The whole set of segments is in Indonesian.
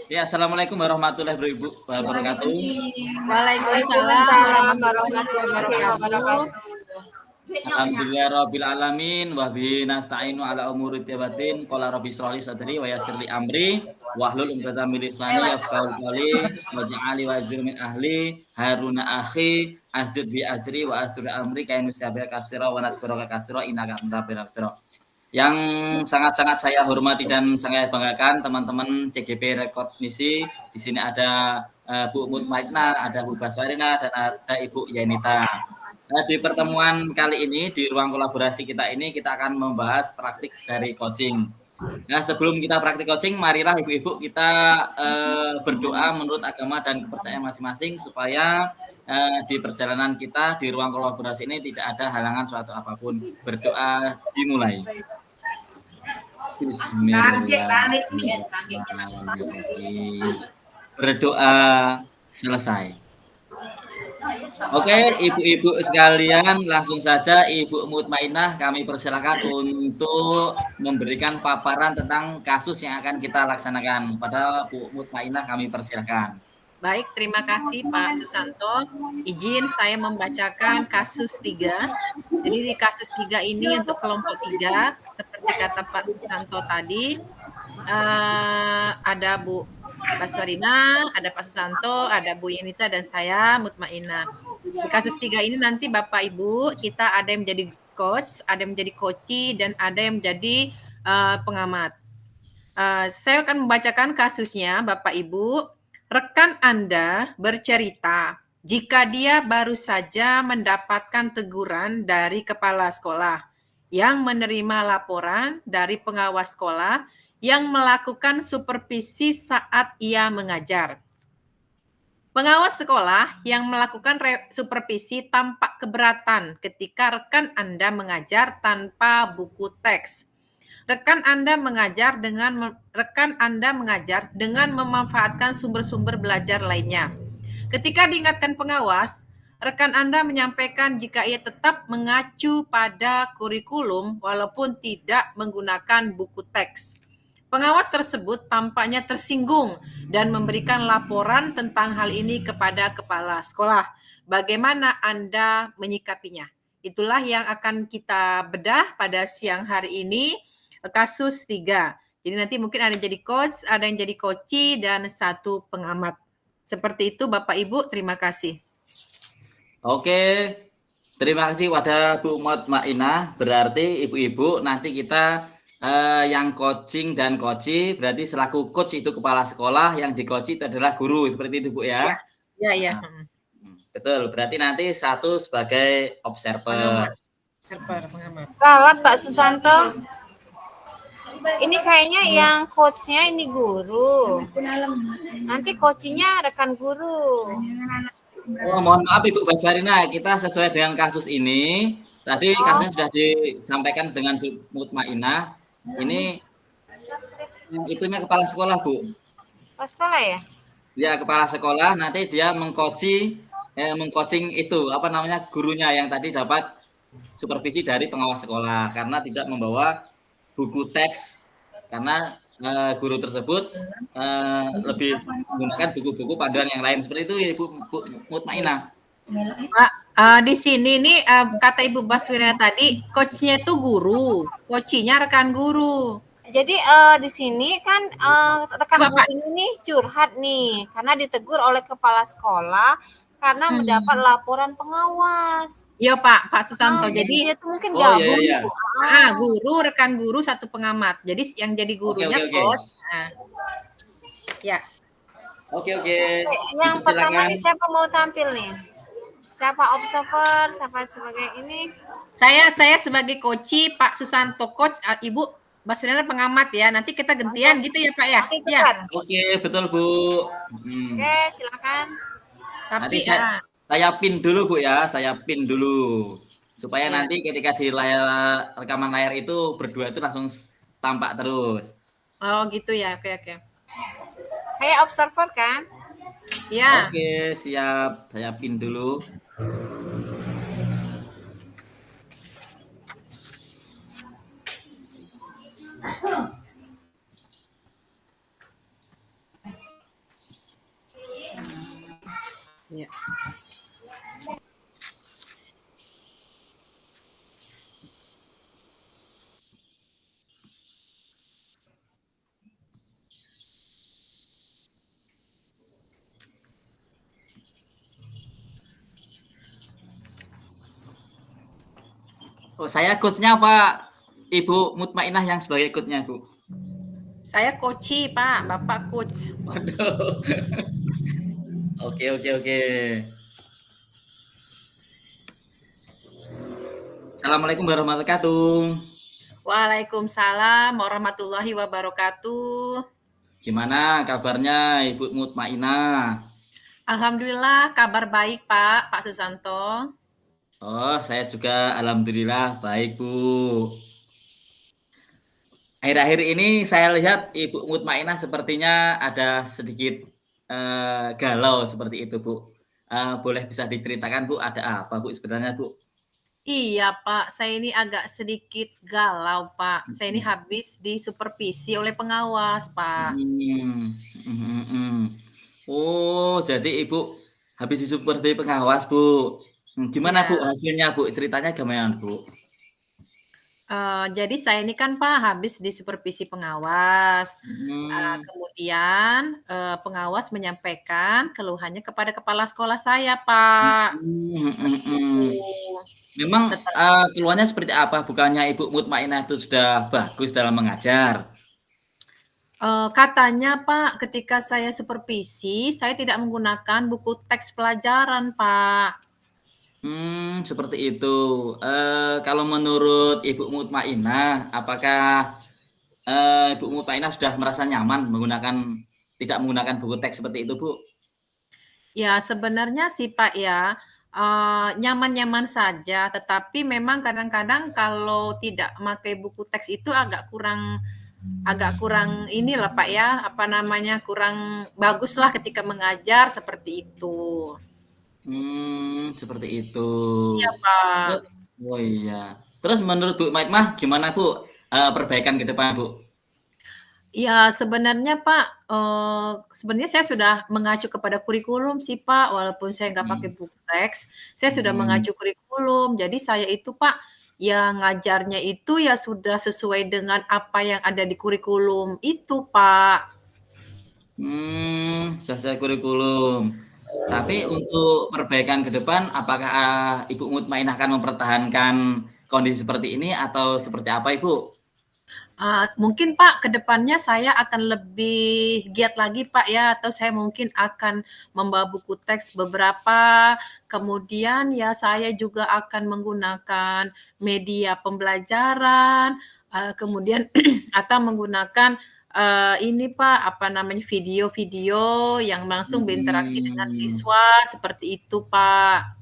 Ya, Assalamualaikum warahmatullahi wabarakatuh. Waalaikumsalam warahmatullahi wabarakatuh. Alhamdulillahirabbil alamin wa bihi nasta'inu ala umuri tibatin qala rabbi shrah li sadri wa yassir li amri wahlul 'uqdatam min lisani yafqahu qawli waj'alni waziran min ahli haruna akhi asjud bi azri wa asri amri kainu sabia kasira wa nadkuraka kasira innaka antal basira. Yang sangat-sangat saya hormati dan sangat banggakan teman-teman CGP Rekod Misi. Di sini ada Bu Mutmainah, ada Bu Baswarina, dan ada Ibu Yenita. Di pertemuan kali ini di ruang kolaborasi kita ini kita akan membahas praktik dari coaching. Nah, sebelum kita praktik coaching, marilah ibu-ibu kita berdoa menurut agama dan kepercayaan masing-masing supaya di perjalanan kita di ruang kolaborasi ini tidak ada halangan suatu apapun. Berdoa dimulai. Bismillahirrahmanirrahim. Berdoa selesai. Oke, ibu-ibu sekalian, langsung saja Ibu Mutmainah kami persilakan untuk memberikan paparan tentang kasus yang akan kita laksanakan. Pada Bu Mutmainah kami persilakan. Baik, terima kasih Pak Susanto. Izin saya membacakan kasus 3. Jadi di kasus 3 ini untuk kelompok 3, seperti kata Pak Susanto tadi, ada Bu Baswarina, ada Pak Susanto, ada Bu Yenita, dan saya Mutmainah. Di kasus 3 ini nanti Bapak Ibu, kita ada yang menjadi coach, ada yang menjadi coachi, dan ada yang menjadi pengamat. Saya akan membacakan kasusnya, Bapak Ibu. Rekan Anda bercerita jika dia baru saja mendapatkan teguran dari kepala sekolah yang menerima laporan dari pengawas sekolah yang melakukan supervisi saat ia mengajar. Pengawas sekolah yang melakukan supervisi tampak keberatan ketika rekan Anda mengajar tanpa buku teks. Rekan Anda mengajar dengan memanfaatkan sumber-sumber belajar lainnya. Ketika diingatkan pengawas, rekan Anda menyampaikan jika ia tetap mengacu pada kurikulum walaupun tidak menggunakan buku teks. Pengawas tersebut tampaknya tersinggung dan memberikan laporan tentang hal ini kepada kepala sekolah. Bagaimana Anda menyikapinya? Itulah yang akan kita bedah pada siang hari ini. Kasus 3. Jadi nanti mungkin ada yang jadi coach, ada yang jadi coachi, dan satu pengamat. Seperti itu Bapak Ibu, terima kasih. Oke, terima kasih pada Bu Mutmainah. Berarti ibu-ibu nanti kita yang coaching dan coachi, berarti selaku coach itu kepala sekolah, yang di coachi itu adalah guru, seperti itu Bu ya? Ya. Nah, betul, berarti nanti satu sebagai observer. Pengamat. Kalau Pak Susanto, ini kayaknya yang coachnya ini guru. Nanti coachingnya rekan guru. Oh, mohon maaf Ibu Baswarina, kita sesuai dengan kasus ini. Tadi kasusnya sudah disampaikan dengan Bu Mutmainah. Ini itunya kepala sekolah, Bu. Kepala sekolah ya? Ya, kepala sekolah nanti dia mengcoaching itu apa namanya gurunya yang tadi dapat supervisi dari pengawas sekolah karena tidak membawa buku teks karena guru tersebut lebih menggunakan buku-buku panduan yang lain seperti itu Ibu Mutmainah. Di sini nih kata Ibu Baswira tadi coachnya itu guru, coachinya rekan guru. Jadi di sini kan rekan guru ini curhat nih karena ditegur oleh kepala sekolah karena mendapat laporan pengawas. Iya Pak Susanto. Jadi dia tuh mungkin gabung. Guru, rekan guru, satu pengamat. Jadi yang jadi gurunya coach. Ya. Oke. Yang pertama nih siapa mau tampil nih? Siapa observer? Siapa sebagai ini? Saya sebagai coachi, Pak Susanto coach, Ibu Baswira pengamat ya. Nanti kita gantian gitu ya Pak ya. Ya. Oke, betul Bu. Oke, silakan. Nanti saya pin dulu Bu ya, saya pin dulu supaya nanti ketika di layar rekaman layar itu berdua itu langsung tampak terus. Oh gitu ya, oke. Saya observer kan? Ya. Oke, siap. Saya pin dulu. Ya. Oh, saya coachnya Pak Ibu Mutmainah yang sebagai coachnya Bu. Saya coach, Pak. Bapak coach. Waduh. Oke. Assalamualaikum warahmatullahi wabarakatuh. Waalaikumsalam warahmatullahi wabarakatuh. Gimana kabarnya Ibu Mutmainah? Alhamdulillah kabar baik Pak Susanto. Oh, saya juga alhamdulillah baik Bu. Akhir-akhir ini saya lihat Ibu Mutmainah sepertinya ada sedikit galau seperti itu Bu. Boleh bisa diceritakan Bu, ada apa Bu sebenarnya Bu? Iya Pak, saya ini agak sedikit galau Pak. Saya ini habis disupervisi oleh pengawas Pak. Oh, jadi Ibu habis disupervisi pengawas Bu. Gimana Bu Ya. hasilnya Bu? Ceritanya gimana Bu? Jadi saya ini kan Pak habis disupervisi pengawas. Kemudian pengawas menyampaikan keluhannya kepada kepala sekolah saya Pak. Itu. Memang keluhannya seperti apa? Bukannya Ibu Mutmainah itu sudah bagus dalam mengajar? Katanya Pak, ketika saya supervisi, saya tidak menggunakan buku teks pelajaran Pak. Seperti itu. Kalau menurut Ibu Mutmainah, apakah Ibu Mutmainah sudah merasa nyaman tidak menggunakan buku teks seperti itu, Bu? Ya sebenarnya sih Pak ya, nyaman-nyaman saja, tetapi memang kadang-kadang kalau tidak pakai buku teks itu agak kurang inilah Pak ya, kurang baguslah ketika mengajar seperti itu. Seperti itu. Iya Pak. Oh iya. Terus menurut Bu Maitmah gimana Bu perbaikan ke depan Bu? Ya sebenarnya Pak, sebenarnya saya sudah mengacu kepada kurikulum sih Pak, walaupun saya nggak pakai buku teks, saya sudah mengacu kurikulum. Jadi saya itu Pak, ya ngajarnya itu ya sudah sesuai dengan apa yang ada di kurikulum itu Pak. Sesuai kurikulum. Tapi untuk perbaikan ke depan, apakah Ibu Mutmainah akan mempertahankan kondisi seperti ini atau seperti apa Ibu? Mungkin Pak, ke depannya saya akan lebih giat lagi Pak ya, atau saya mungkin akan membawa buku teks beberapa, kemudian ya saya juga akan menggunakan media pembelajaran, kemudian atau menggunakan ini Pak, video-video yang langsung berinteraksi dengan siswa, seperti itu Pak.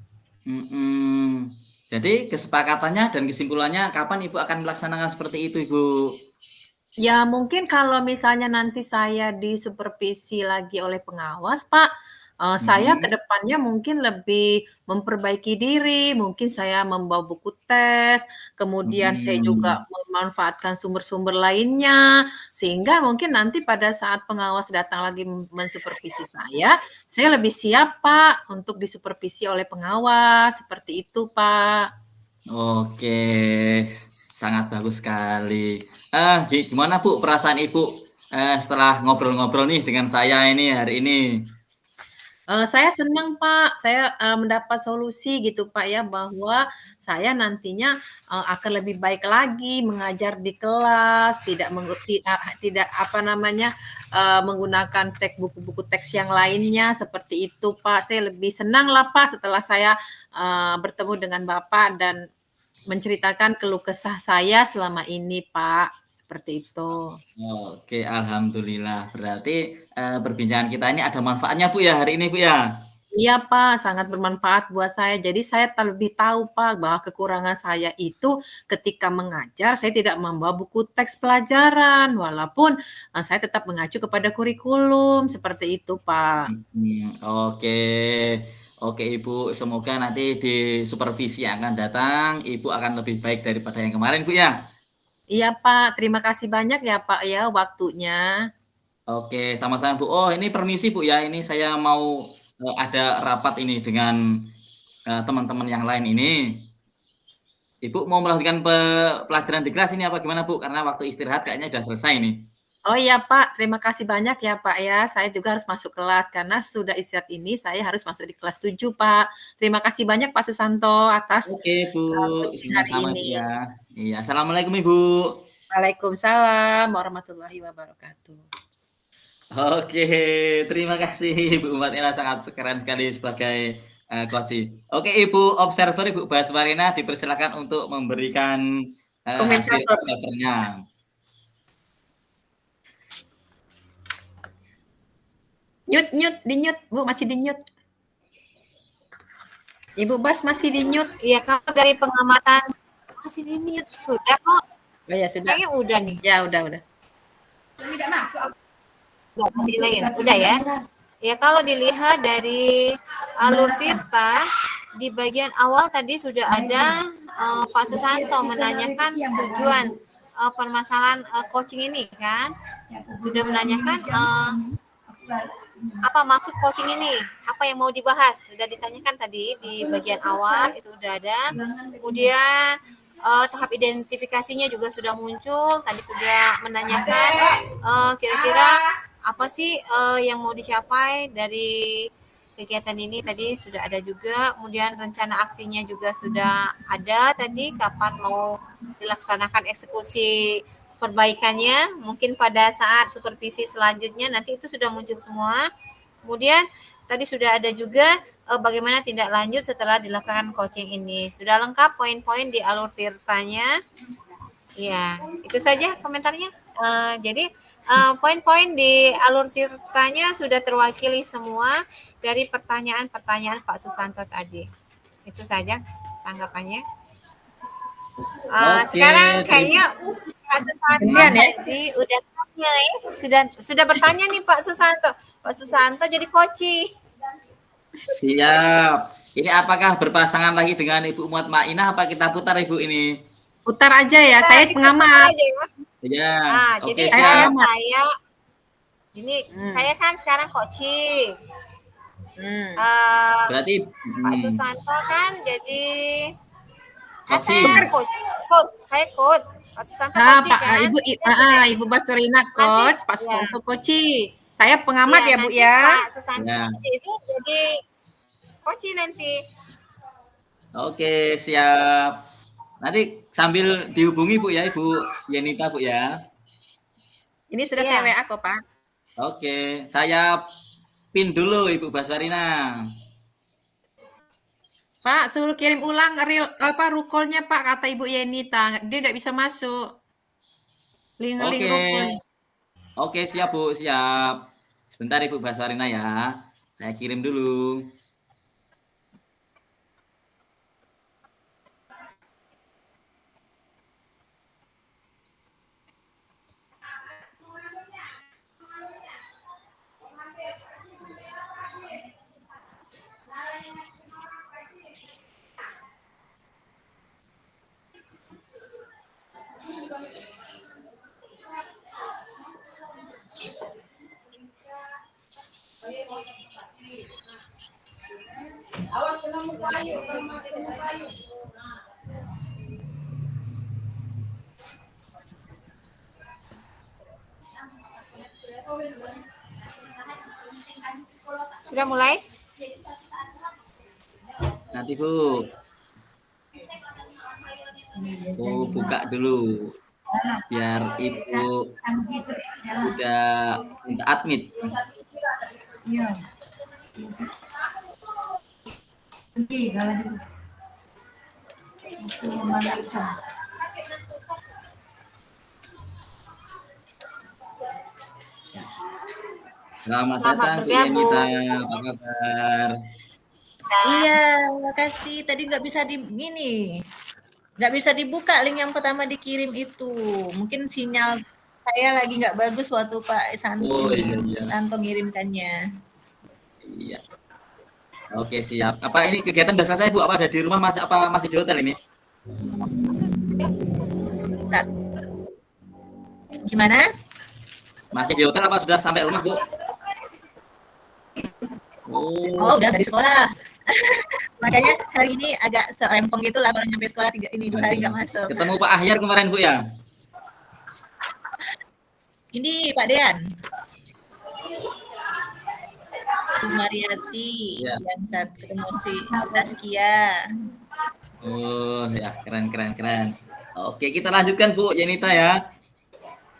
Jadi kesepakatannya dan kesimpulannya kapan Ibu akan melaksanakan seperti itu Ibu? Ya mungkin kalau misalnya nanti saya disupervisi lagi oleh pengawas Pak, saya ke depannya mungkin lebih memperbaiki diri, mungkin saya membawa buku tes, kemudian saya juga memanfaatkan sumber-sumber lainnya, sehingga mungkin nanti pada saat pengawas datang lagi mensupervisi saya lebih siap Pak untuk disupervisi oleh pengawas, seperti itu Pak. Oke, sangat bagus sekali. Gimana Bu perasaan Ibu setelah ngobrol-ngobrol nih dengan saya ini hari ini? Saya senang Pak, saya mendapat solusi gitu Pak ya, bahwa saya nantinya akan lebih baik lagi mengajar di kelas, tidak menggunakan buku-buku teks yang lainnya seperti itu Pak. Saya lebih senang lah Pak setelah saya bertemu dengan Bapak dan menceritakan keluh kesah saya selama ini Pak. Seperti itu. Oke, alhamdulillah. Berarti perbincangan kita ini ada manfaatnya Bu ya hari ini Bu ya? Iya Pak, sangat bermanfaat buat saya. Jadi saya lebih tahu Pak bahwa kekurangan saya itu ketika mengajar saya tidak membawa buku teks pelajaran, walaupun saya tetap mengacu kepada kurikulum, seperti itu Pak. Oke. Oke Ibu, semoga nanti di supervisi yang akan datang Ibu akan lebih baik daripada yang kemarin Bu ya? Iya Pak, terima kasih banyak ya Pak ya waktunya. Oke, sama-sama Bu. Oh ini permisi Bu ya, ini saya mau ada rapat ini dengan teman-teman yang lain ini. Ibu mau melanjutkan pelajaran di kelas ini apa gimana Bu? Karena waktu istirahat kayaknya udah selesai nih. Oh iya Pak, terima kasih banyak ya Pak ya. Saya juga harus masuk kelas karena sudah istirahat ini saya harus masuk di kelas 7 Pak. Terima kasih banyak Pak Susanto atas Oke Bu, hari sama-sama ini. ya. Iya, assalamualaikum Ibu. Waalaikumsalam warahmatullahi wabarakatuh. Oke, terima kasih Ibu Umatila, sangat keren sekali sebagai coach. Oke, Ibu observer, Ibu Baswarina dipersilakan untuk memberikan hasil observernya. Di nyut, Bu, masih di nyut. Ibu Bas masih di nyut. Iya, kalau dari pengamatan masih di mute sudah kok. Oh ya sudah. Kayaknya udah nih. Ya udah. Tidak masuk. Udah ya. Ya kalau dilihat dari alur Tirta di bagian awal tadi sudah ada Pak Susanto menanyakan tujuan permasalahan coaching ini kan. Sudah menanyakan apa maksud coaching ini, apa yang mau dibahas, sudah ditanyakan tadi di bagian awal itu udah ada. Kemudian tahap identifikasinya juga sudah muncul, tadi sudah menanyakan kira-kira apa sih yang mau dicapai dari kegiatan ini, tadi sudah ada juga. Kemudian rencana aksinya juga sudah ada tadi, kapan mau dilaksanakan eksekusi perbaikannya, mungkin pada saat supervisi selanjutnya nanti itu sudah muncul semua. Kemudian tadi sudah ada juga bagaimana tindak lanjut setelah dilakukan coaching ini. Sudah lengkap poin-poin di alur Tirtanya. Ya, itu saja komentarnya. Jadi poin-poin di alur Tirtanya sudah terwakili semua dari pertanyaan-pertanyaan Pak Susanto tadi. Itu saja tanggapannya. Sekarang kayaknya Pak Susanto tadi udah tanya ya. Sudah bertanya nih Pak Susanto. Pak Susanto jadi koci. Siap. Ini apakah berpasangan lagi dengan Ibu Mutmainah apa kita putar Ibu ini? Putar aja ya, saya pengamat. Iya. Jadi saya ini saya kan sekarang coaching. Berarti Pak Susanto kan jadi coach. Saya coach. Pak Susanto coach kan. Ibu Baswarina coach, Pak Susanto coach. Saya pengamat ya Bu ya. Pak Susanto itu jadi coach nanti. Oke, siap. Nanti sambil dihubungi Bu ya, Ibu Yenita Bu ya. Ini sudah saya WA kok Pak. Oke, saya pin dulu Ibu Baswarina. Pak, suruh kirim ulang rukolnya Pak, kata Ibu Yenita. Dia tidak bisa masuk. Link rukolnya. Oke, siap Bu, siap. Sebentar Ibu Baswarina ya. Saya kirim dulu. Awas kena muka ayu, kalau masuk muka ayu. Sudah mulai? Nanti Bu. Buka dulu. Biar Ibu udah minta admit. Iya. Selamat datang Bu Yenita, apa kabar? Iya, makasih. Tadi nggak bisa nggak bisa dibuka link yang pertama dikirim itu. Mungkin sinyal saya lagi nggak bagus waktu Pak Santo ngirimkannya. Iya. Oke, siap. Apa ini kegiatan udah selesai Bu? Apa ada di rumah masih di hotel ini? Gimana? Masih di hotel apa sudah sampai rumah Bu? Oh, udah dari sekolah. Makanya hari ini agak serempong gitu lah, baru nyampe sekolah 2 hari nggak masuk. ketemu Pak Ahyar kemarin Bu ya? Ini Pak Dean. Bu Mariati, Ya. yang satu ketemu si Taskia. Oh ya, keren. Oke, kita lanjutkan Bu Yenita ya.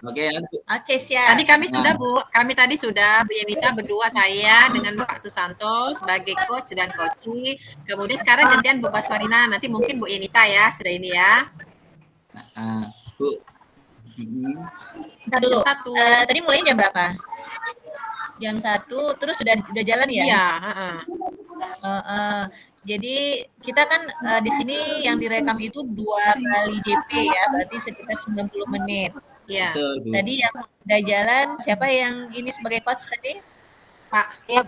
Oke, Oke, siap. Tadi kami Nah. sudah Bu, kami tadi sudah Bu Yenita berdua, saya dengan Pak Susanto sebagai coach dan coachee. Kemudian sekarang gantian Bu Baswarina, nanti mungkin Bu Yenita ya, sudah ini ya. Bu. Ntar dulu. Jam 1. Tadi mulai jam berapa? Jam 1, terus udah jalan ya? Iya, Jadi kita kan di sini yang direkam itu 2 kali JP ya, berarti sekitar 90 menit. iya. Betul, Bu. Tadi yang udah jalan, siapa yang ini sebagai coach tadi? Pak, Ya,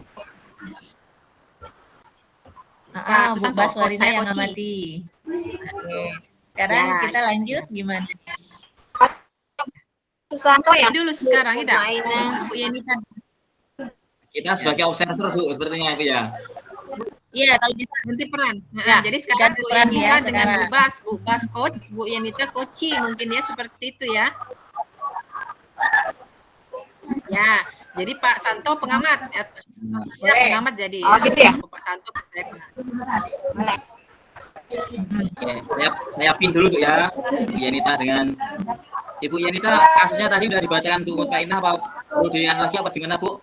Bu Susanto, Baswarina saya yang coachee. ngamati. Oke. Sekarang Ya. kita lanjut gimana? Susanto yang dulu sekarang ya, Maina. Bu Yenita. Kita sebagai observer Bu sepertinya itu ya. Iya, kalau bisa. Ganti peran. Ya, Jadi sekarang ganti Bu peran Yenita ya dengan sekarang. Bu Bas coach, Bu Yenita coachee mungkin ya, seperti itu ya. Ya, jadi Pak Santo pengamat. Ya, Boleh. pengamat jadi. Oh, gitu ya? Pak Santo saya pengamat. Oke, saya pin dulu Bu ya. Bu Yenita dengan Ibu Yenita, kasusnya tadi udah dibacakan Bu Mutmainah apa perlu dian lagi apa gimana Bu?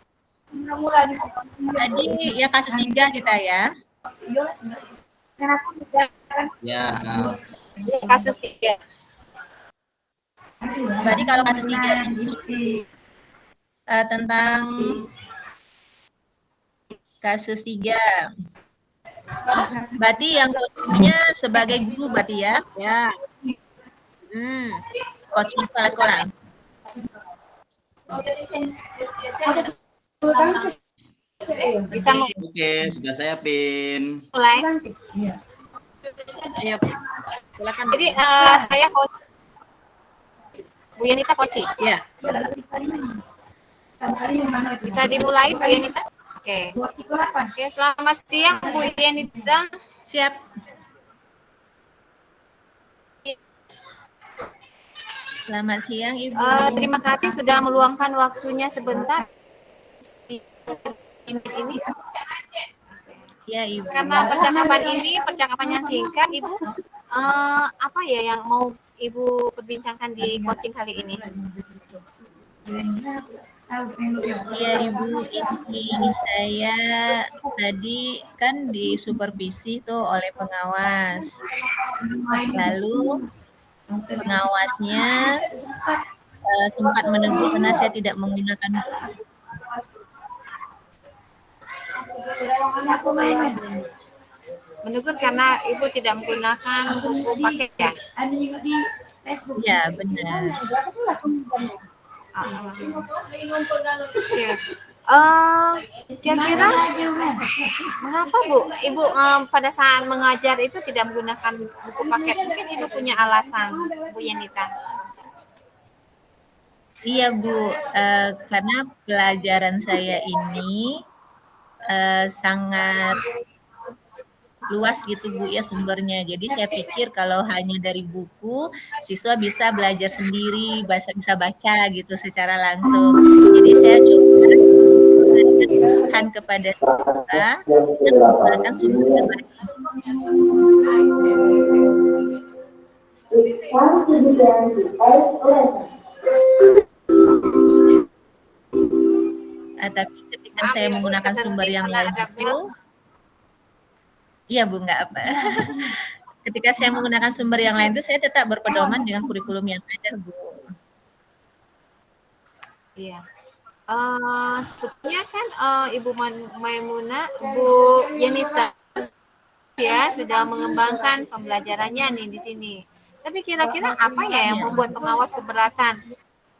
Tadi ya kasus 3 kita ya. Ya, Kasus 3. Berarti kalau kasus 3 ini tentang kasus 3. Berarti yang coachnya sebagai guru berarti ya, Ya. coach sekolah. Bisa oke, sudah saya pin. mulai. Ayo, silakan. Jadi saya coach Bu Yenita coach. Ya. Bisa dimulai Bu Yenita? Oke. Oke, selamat siang Bu Yenita. Siap. Selamat siang Ibu. Terima kasih sudah meluangkan waktunya sebentar di ini. Ya Ibu. Karena percakapan yang singkat, Ibu, apa ya yang mau Ibu perbincangkan di coaching kali ini? Ya Ibu, ini saya tadi kan disupervisi tuh oleh pengawas. Lalu pengawasnya sempat menegur karena saya tidak menggunakan Menegur karena Ibu tidak menggunakan buku paket ya? ya benar. Ya. Kira-kira mengapa Bu Ibu pada saat mengajar itu tidak menggunakan buku paket? Mungkin Ibu punya alasan, Bu Yenita. Iya Bu, karena pelajaran saya ini sangat luas gitu Bu ya sumbernya. Jadi saya pikir kalau hanya dari buku, siswa bisa belajar sendiri, bisa baca gitu secara langsung. Jadi saya coba memberikan kepada siswa dan menggunakan sumber yang lain. Tapi ketika saya menggunakan sumber yang lain itu, iya Bu, nggak apa. Ketika saya menggunakan sumber yang lain itu, saya tetap berpedoman dengan kurikulum yang ada, Bu. Iya. Sebetulnya kan Ibu Maimunah, Bu Yenita ya sudah mengembangkan pembelajarannya nih di sini. Tapi kira-kira apa ya yang membuat pengawas keberatan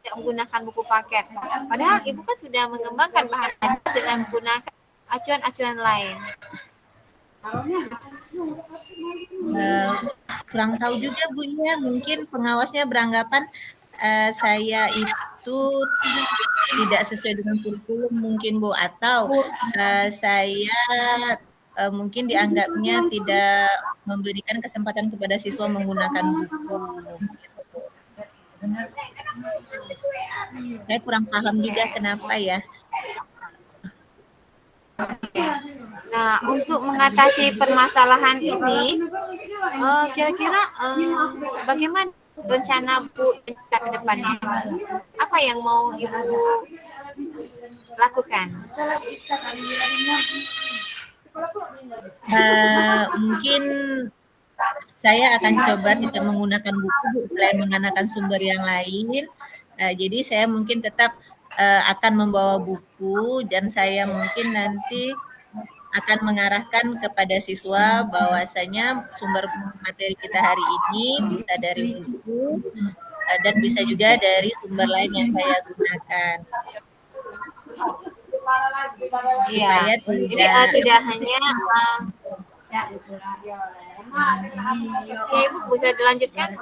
tidak menggunakan buku paket? Padahal Ibu kan sudah mengembangkan bahan ajar dengan menggunakan acuan-acuan lain. Kurang tahu juga Bu ya, mungkin pengawasnya beranggapan saya itu tidak sesuai dengan kurikulum mungkin Bu, atau saya mungkin dianggapnya tidak memberikan kesempatan kepada siswa menggunakan buku. Gitu, Bu. Saya kurang paham juga kenapa ya. Nah, untuk mengatasi permasalahan ini, kira-kira bagaimana rencana Bu ke depannya? Apa yang mau Ibu lakukan? Mungkin saya akan coba tidak menggunakan buku Bu, selain menggunakan sumber yang lain. Jadi saya mungkin tetap akan membawa buku dan saya mungkin nanti akan mengarahkan kepada siswa bahwasanya sumber materi kita hari ini bisa dari buku dan bisa juga dari sumber lain yang saya gunakan. Iya. Supaya Jadi tidak hanya Ibu bisa dilanjutkan.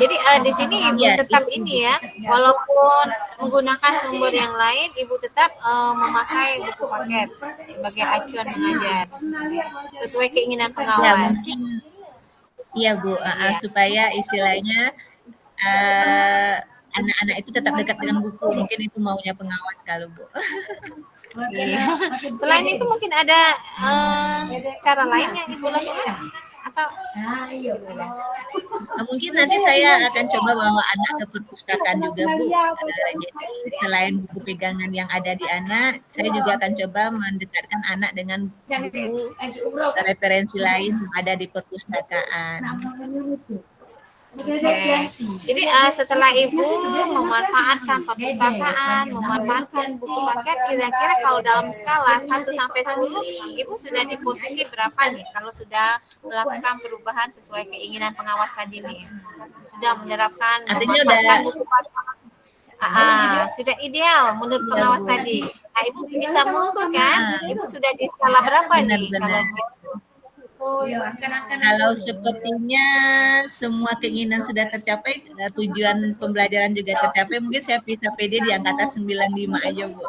Jadi di sini Ibu Iya, tetap itu. ini ya, walaupun menggunakan sumber yang lain, Ibu tetap memakai buku paket sebagai acuan mengajar sesuai keinginan Ya, pengawas. mungkin iya Bu, Iya. supaya istilahnya anak-anak itu tetap dekat dengan buku. Mungkin itu maunya pengawas kalau Bu. Iya. Selain itu mungkin ada cara lain yang Ibu lakukan atau Mungkin nanti saya akan coba bawa anak ke perpustakaan juga Bu. Jadi selain buku pegangan yang ada di anak, saya juga akan coba mendekatkan anak dengan buku referensi lain yang ada di perpustakaan. Oke. Jadi setelah Ibu memanfaatkan perpustakaan, memanfaatkan buku paket, kira-kira kalau dalam skala 1 sampai 10, Ibu sudah di posisi berapa nih kalau sudah melakukan perubahan sesuai keinginan pengawas tadi nih? Sudah menerapkan Artinya memanfaatkan udah- buku paket. Sudah ideal menurut pengawas tadi. Nah, Ibu bisa mengukur kan? Ibu sudah di skala berapa nih? Benar-benar. Kalau sepertinya semua keinginan sudah tercapai, tujuan pembelajaran juga tercapai, mungkin saya bisa pede di angka 95 aja Bu.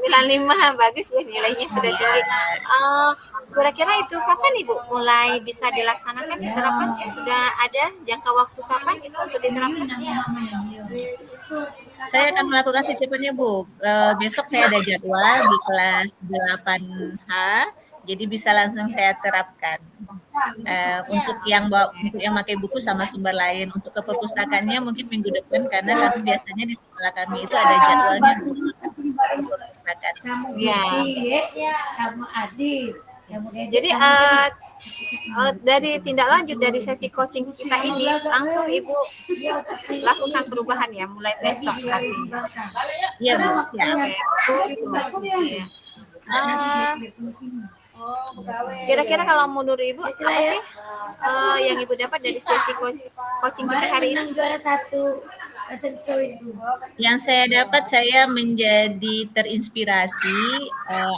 95 bagus ya, nilainya sudah tinggi. Kira-kira itu kapan Ibu mulai bisa dilaksanakan diterapkan? Sudah ada jangka waktu kapan itu untuk diterapkan? Saya akan melakukan secepatnya Bu. Besok saya ada jadwal di kelas 8H, jadi bisa langsung saya terapkan. Untuk yang pakai buku sama sumber lain, untuk ke perpustakaannya mungkin minggu depan karena kami biasanya di sekolah kami itu ada jadwalnya Bu, perpustakaan. Ya. Jadi dari tindak lanjut dari sesi coaching kita ini langsung Ibu lakukan perubahan ya mulai besok artinya. Iya Bu, siap. Oke. Kira-kira kalau menurut Ibu apa sih yang Ibu dapat dari sesi coaching kita hari ini? Yang saya dapat, saya menjadi terinspirasi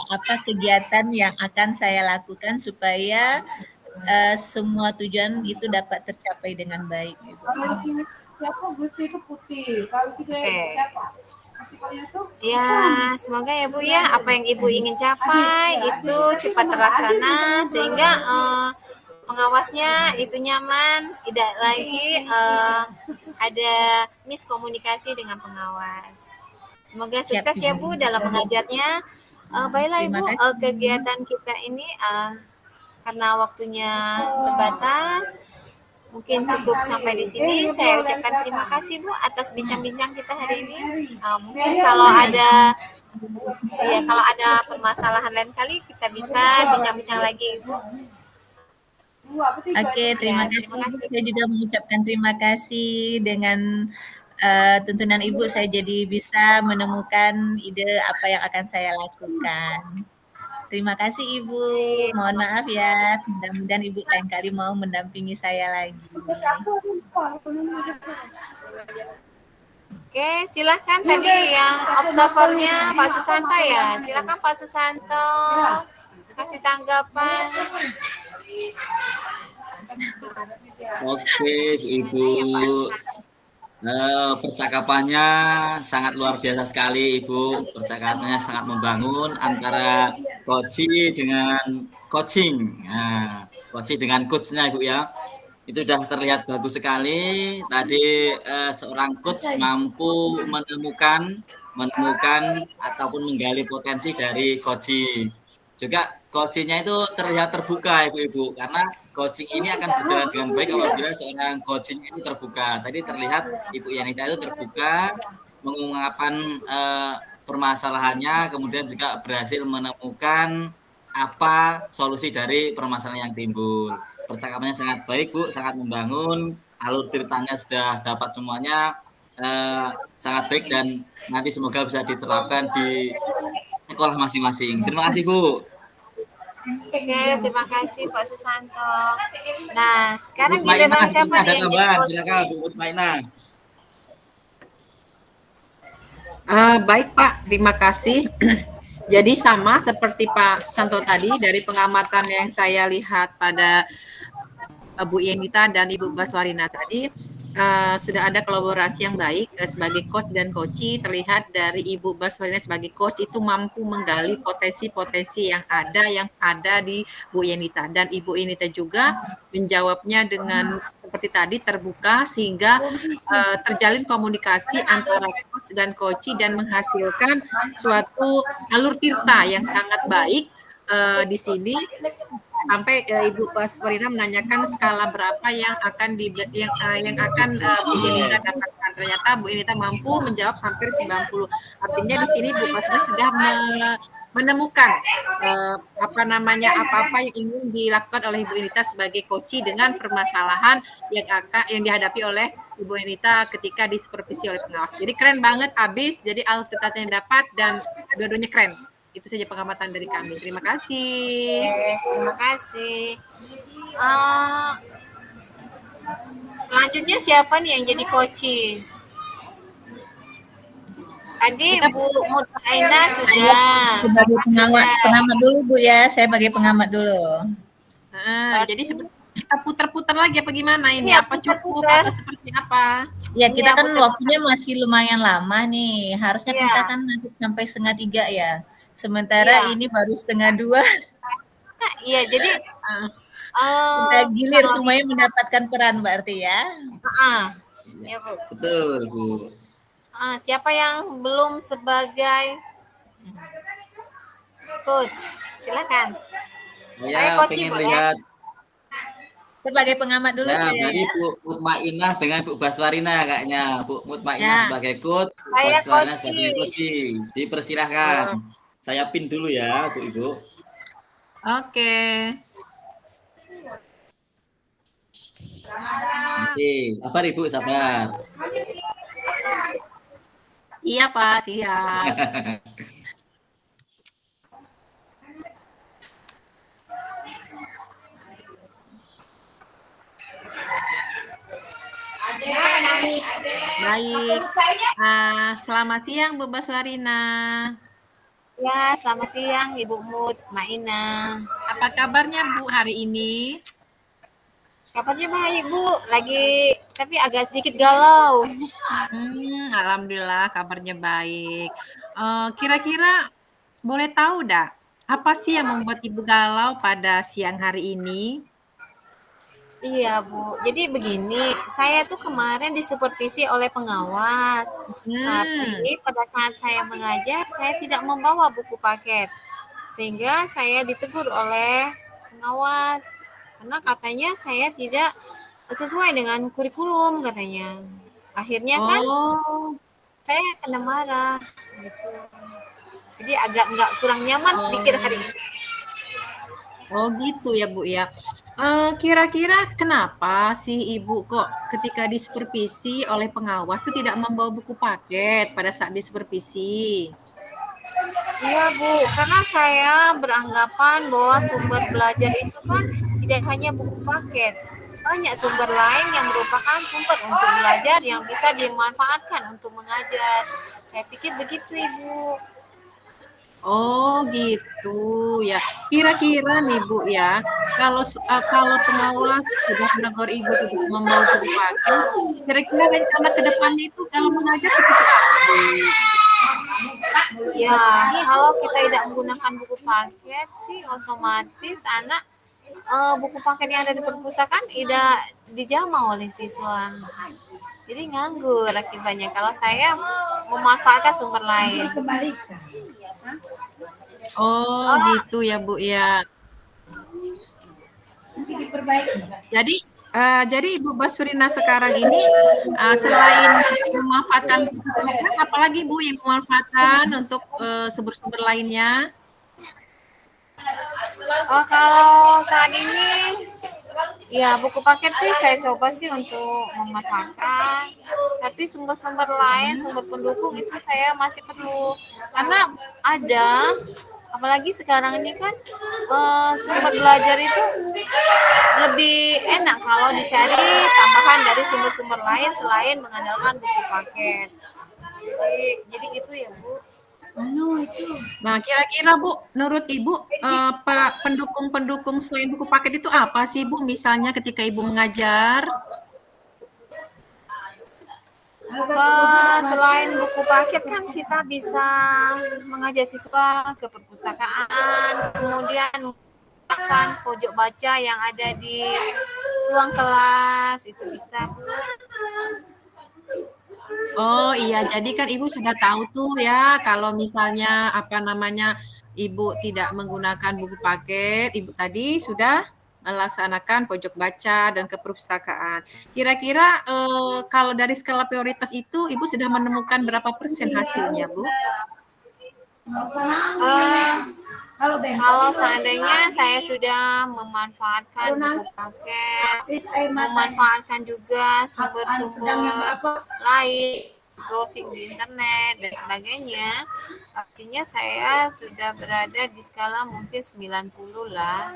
apa kegiatan yang akan saya lakukan supaya semua tujuan itu dapat tercapai dengan baik. Ya, semoga ya Bu ya apa yang Ibu ingin capai itu cepat terlaksana sehingga pengawasnya itu nyaman, tidak lagi ada miskomunikasi dengan pengawas. Semoga sukses ya Bu dalam mengajarnya. Baiklah Ibu, kegiatan kita ini karena waktunya terbatas, mungkin cukup sampai di sini. Saya ucapkan terima kasih Bu atas bincang-bincang kita hari ini. Mungkin kalau ada permasalahan lain kali kita bisa bincang-bincang lagi Ibu. Oke, terima kasih. Saya juga mengucapkan terima kasih dengan tuntunan Ibu, saya jadi bisa menemukan ide apa yang akan saya lakukan. Terima kasih Ibu. Mohon maaf ya, mudah-mudahan Ibu lain kali mau mendampingi saya lagi. Oke, silahkan tadi yang observernya Pak Susanto ya. Silahkan Pak Susanto kasih tanggapan. Oke, Ibu Percakapannya sangat luar biasa sekali, Ibu. Percakapannya sangat membangun antara coach dengan coaching. Nah, coach dengan coach-nya, Ibu ya. Itu sudah terlihat bagus sekali. Tadi seorang coach mampu menemukan ataupun menggali potensi dari coaching. Juga coachingnya itu terlihat terbuka, Ibu-ibu, karena coaching ini akan berjalan dengan baik apabila seorang coaching itu terbuka. Tadi terlihat Ibu Yanita itu terbuka, mengungkapkan permasalahannya, kemudian juga berhasil menemukan apa solusi dari permasalahan yang timbul. Percakapannya sangat baik, Bu, sangat membangun, alur ceritanya sudah dapat semuanya, sangat baik dan nanti semoga bisa diterapkan di sekolah masing-masing. Terima kasih, Bu. Oke, terima kasih Pak Susanto. Nah, sekarang Mutmainah, giliran siapa sepertinya ada nih yang jadi tambahan. coach? Silakan, Bu Mutmainah. Baik Pak, terima kasih. Jadi sama seperti Pak Susanto tadi, dari pengamatan yang saya lihat pada Bu Yenita dan Ibu Baswarina tadi, sudah ada kolaborasi yang baik sebagai coach dan coachee. Terlihat dari Ibu Baswarina sebagai coach itu mampu menggali potensi-potensi yang ada di Bu Yenita, dan Ibu Yenita juga menjawabnya dengan seperti tadi terbuka, sehingga terjalin komunikasi antara coach dan coachee dan menghasilkan suatu alur cerita yang sangat baik. Di sini sampai Ibu Baswarina menanyakan skala berapa yang akan Bu Yenita dapatkan. Ternyata Bu Yenita mampu menjawab hampir 90. Artinya di sini Bu Baswarina sudah menemukan apa-apa yang ingin dilakukan oleh Ibu Yenita sebagai coachee dengan permasalahan yang dihadapi oleh Ibu Yenita ketika disupervisi oleh pengawas. Jadi keren banget, abis. Jadi alur cerita yang dapat dan dua-duanya keren. Itu saja pengamatan dari kami. Terima kasih. Terima kasih. Selanjutnya siapa nih yang jadi coaching? Tadi Bu Mutmainah sudah. Sebagai pengamat dulu Bu ya, saya sebagai pengamat dulu. Jadi kita putar-putar lagi apa gimana ini? Iya, apa cukup putar-putar. atau seperti apa? Ya kita Iya, kan putar-putar. waktunya masih lumayan lama nih. Harusnya Iya. kita kan nanti sampai 2:30 ya. Sementara Iya. ini baru 2:30. Iya, jadi Udah gilir kalau semuanya bisa, mendapatkan peran berarti ya. ya Bu. Betul, Bu. Siapa yang belum sebagai coach? Silakan. Saya Saya coaching, pengen Bu, ya. lihat Sebagai pengamat dulu ya, saya dari ya. Bu Mutmainah dengan Bu Baswarina kayaknya. Bu Mutmainah Ya. sebagai coach, Bu Saya Baswarina sebagai coaching. coaching. Dipersilahkan. Saya pin dulu ya, Bu Ibu. Oke. Oke, sabar Ibu, sabar. Iya Pak, siap. Baik. Selamat siang Bu Baswarina. Ya, selamat siang Ibu Mutmainah. Apa kabarnya Bu hari ini? Kabarnya baik Bu, lagi tapi agak sedikit galau. Alhamdulillah kabarnya baik. Kira-kira boleh tahu dah, apa sih yang membuat Ibu galau pada siang hari ini? Iya Bu, jadi begini, saya tuh kemarin disupervisi oleh pengawas, tapi pada saat saya mengajar, saya tidak membawa buku paket, sehingga saya ditegur oleh pengawas, karena katanya saya tidak sesuai dengan kurikulum katanya. Akhirnya kan saya kena marah, gitu. Jadi agak nggak kurang nyaman sedikit hari ini. Oh gitu ya Bu ya. Kira-kira kenapa sih Ibu kok ketika disupervisi oleh pengawas itu tidak membawa buku paket pada saat disupervisi? Iya Bu, karena saya beranggapan bahwa sumber belajar itu kan tidak hanya buku paket, banyak sumber lain yang merupakan sumber untuk belajar yang bisa dimanfaatkan untuk mengajar. Saya pikir begitu Ibu. Oh gitu ya. Kira-kira nih Bu ya, kalau pengawas sudah menegur Ibu tidak membawa buku paket, kira-kira rencana ke depannya itu kalau mengajar seperti apa Bu? Ya, kalau kita tidak menggunakan buku paket sih otomatis anak buku paket yang ada di perpustakaan tidak dijamah oleh siswa. Jadi nganggur akibatnya. Kalau saya memanfaatkan sumber lain. Oh gitu ya Bu ya. Jadi Ibu Baswirina sekarang ini selain memanfaatkan buku paket, apalagi Bu yang memanfaatkan untuk sumber-sumber lainnya? Kalau saat ini ya buku paket sih saya coba sih untuk memanfaatkan, tapi sumber-sumber lain, sumber pendukung itu saya masih perlu karena ada, apalagi sekarang ini kan sumber belajar itu lebih enak kalau dicari tambahan dari sumber-sumber lain selain mengandalkan buku paket. Jadi gitu ya Bu. Nah, kira-kira Bu, menurut Ibu pendukung-pendukung selain buku paket itu apa sih Bu? Misalnya ketika Ibu mengajar? Selain buku paket kan kita bisa mengajak siswa ke perpustakaan, kemudian menggunakan pojok baca yang ada di ruang kelas itu bisa Bu. Oh iya, jadi kan Ibu sudah tahu tuh ya kalau misalnya Ibu tidak menggunakan buku paket, Ibu tadi sudah melaksanakan pojok baca dan ke perpustakaan. Kira-kira kalau dari skala prioritas itu Ibu sudah menemukan berapa persen hasilnya, Bu? Kalau seandainya saya sudah memanfaatkan buku paket, memanfaatkan juga sumber-sumber lain, browsing di internet dan sebagainya, artinya saya sudah berada di skala mungkin 90 lah.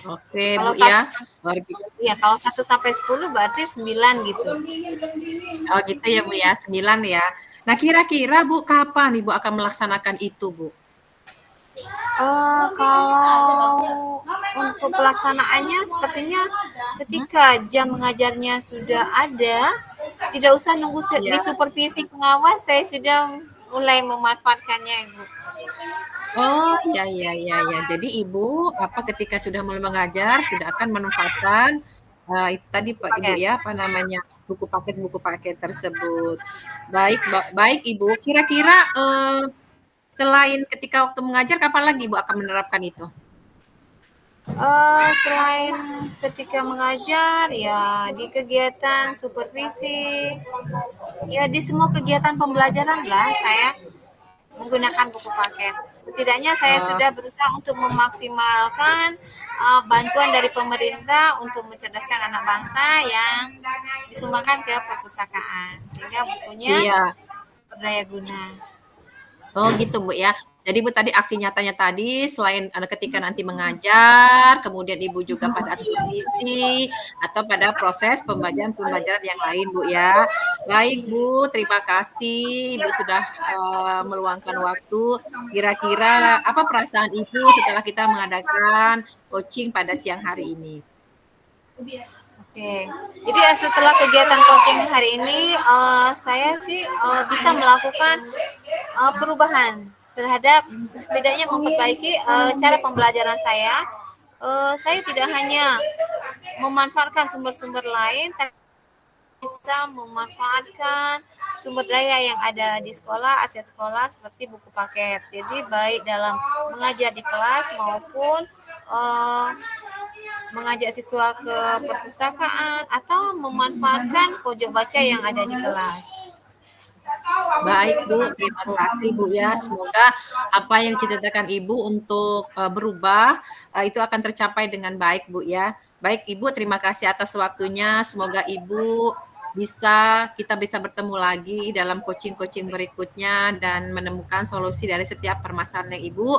Oke, Kalau Bu ya. Iya, kalau 1 sampai 10 berarti 9 gitu. Oh gitu ya Bu ya, 9 ya. Nah kira-kira Bu kapan Ibu akan melaksanakan itu Bu? Kalau untuk pelaksanaannya sepertinya ketika jam mengajarnya sudah ada, tidak usah nunggu di supervisi pengawas, saya sudah mulai memanfaatkannya Ibu. Oh ya. Jadi Ibu ketika sudah mulai mengajar sudah akan memanfaatkan itu tadi Pak Ibu ya buku paket tersebut. Baik Ibu. Kira-kira selain ketika waktu mengajar kapan lagi Ibu akan menerapkan itu? Selain ketika mengajar ya di kegiatan supervisi, ya di semua kegiatan pembelajaran lah saya menggunakan buku paket. Setidaknya saya sudah berusaha untuk memaksimalkan bantuan dari pemerintah untuk mencerdaskan anak bangsa yang disumbangkan ke perpustakaan sehingga bukunya berdaya guna. Oh gitu Bu ya. Jadi Bu tadi aksi nyatanya tadi selain ketika nanti mengajar, kemudian Ibu juga pada supervisi atau pada proses pembelajaran yang lain Bu ya. Baik Bu, terima kasih Ibu sudah meluangkan waktu. Kira-kira apa perasaan Ibu setelah kita mengadakan coaching pada siang hari ini? Oke, jadi setelah kegiatan coaching hari ini, saya sih bisa melakukan perubahan terhadap setidaknya memperbaiki cara pembelajaran saya. Saya tidak hanya memanfaatkan sumber-sumber lain, tapi bisa memanfaatkan sumber daya yang ada di sekolah, aset sekolah seperti buku paket. Jadi baik dalam mengajar di kelas maupun mengajak siswa ke perpustakaan atau memanfaatkan pojok baca yang ada di kelas. Baik Bu, terima kasih Bu ya. Semoga apa yang diceritakan Ibu untuk berubah itu akan tercapai dengan baik Bu ya. Baik Ibu, terima kasih atas waktunya. Semoga Ibu kita bisa bertemu lagi dalam coaching-coaching berikutnya dan menemukan solusi dari setiap permasalahan yang Ibu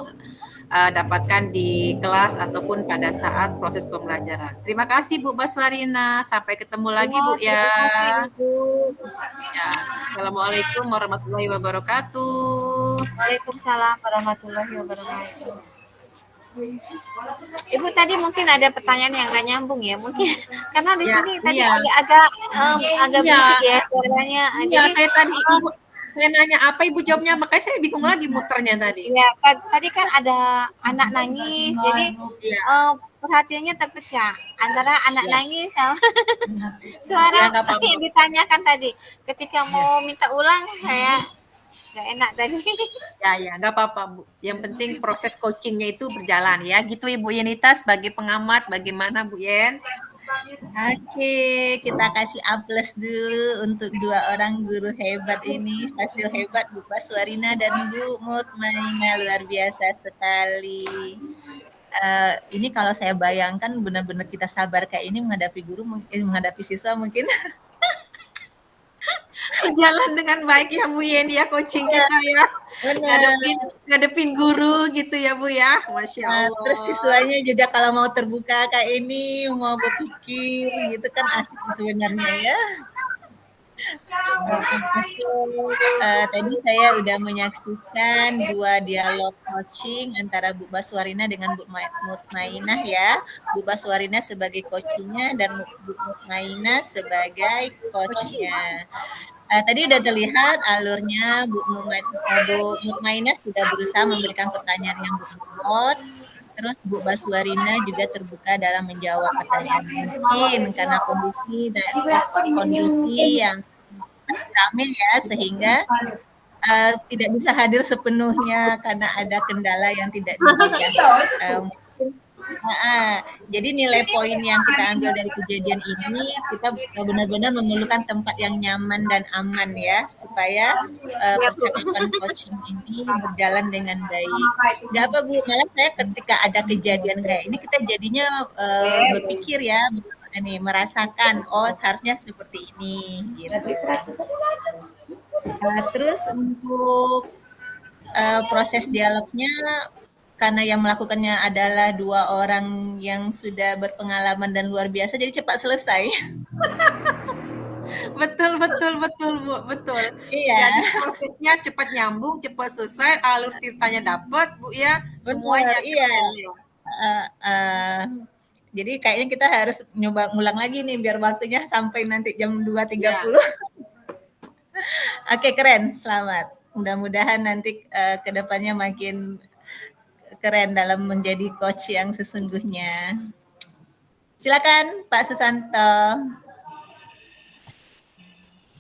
dapatkan di kelas ataupun pada saat proses pembelajaran. Terima kasih Bu Baswarina. Sampai ketemu lagi Bu ya. Terima kasih Ibu. Ya, Assalamualaikum warahmatullahi wabarakatuh. Waalaikumsalam warahmatullahi wabarakatuh. Ibu tadi mungkin ada pertanyaan yang nggak nyambung ya, mungkin karena di Ya, sini tadi iya. agak-agak agak Iya. berisik ya suaranya. Iya, Jadi saya tadi Ibu saya nanya apa Ibu jawabnya, makanya saya bingung lagi muternya tadi. ya tadi kan ada anak nangis, jadi Iya. perhatiannya terpecah antara anak Ya. nangis sama Ya, suara nggak apa-apa. yang ditanyakan tadi. Ketika mau minta ulang, saya nggak enak tadi. Ya, nggak apa-apa Bu. Yang penting proses coachingnya itu berjalan ya. Gitu Ibu Yenita sebagai pengamat, bagaimana Bu Yen? Oke, kita kasih aplaus dulu untuk dua orang guru hebat ini, hasil hebat Bu Baswarina dan Bu Mutmainah, luar biasa sekali. Ini kalau saya bayangkan benar-benar kita sabar kayak ini menghadapi guru, menghadapi siswa mungkin. Berjalan dengan baik ya Bu Yen ya coaching kita ya. Ngadepin guru gitu ya Bu ya. Masya Allah. Terus siswanya juga kalau mau terbuka kayak ini, mau berpikir gitu kan asik sebenarnya ya. Tadi saya udah menyaksikan 2 dialog coaching antara Bu Baswarina dengan Bu Mutmainah ya. Bu Baswarina sebagai coachingnya dan Bu Mutmainah sebagai coachnya. Tadi udah terlihat alurnya Bu Mutmainah sudah berusaha memberikan pertanyaan yang berbobot. Terus Bu Baswarina juga terbuka dalam menjawab pertanyaan mungkin karena kondisi yang ramai ya sehingga tidak bisa hadir sepenuhnya karena ada kendala yang tidak diinginkan. Jadi nilai poin yang kita ambil dari kejadian ini, kita benar-benar memerlukan tempat yang nyaman dan aman ya, supaya percakapan coaching ini berjalan dengan baik. Nggak apa Bu, malah saya ketika ada kejadian kayak ini, kita jadinya berpikir ya, merasakan, oh seharusnya seperti ini. Gitu. Terus untuk proses dialognya, karena yang melakukannya adalah 2 orang yang sudah berpengalaman dan luar biasa, jadi cepat selesai. Betul Bu, betul. Iya. Jadi prosesnya cepat nyambung, cepat selesai, alur ceritanya dapat Bu ya, semuanya Iya. keren. Jadi kayaknya kita harus nyoba ngulang lagi nih biar waktunya sampai nanti jam 2.30. Ya. Oke, keren, selamat. Mudah-mudahan nanti kedepannya makin keren dalam menjadi coach yang sesungguhnya. Silakan Pak Susanto.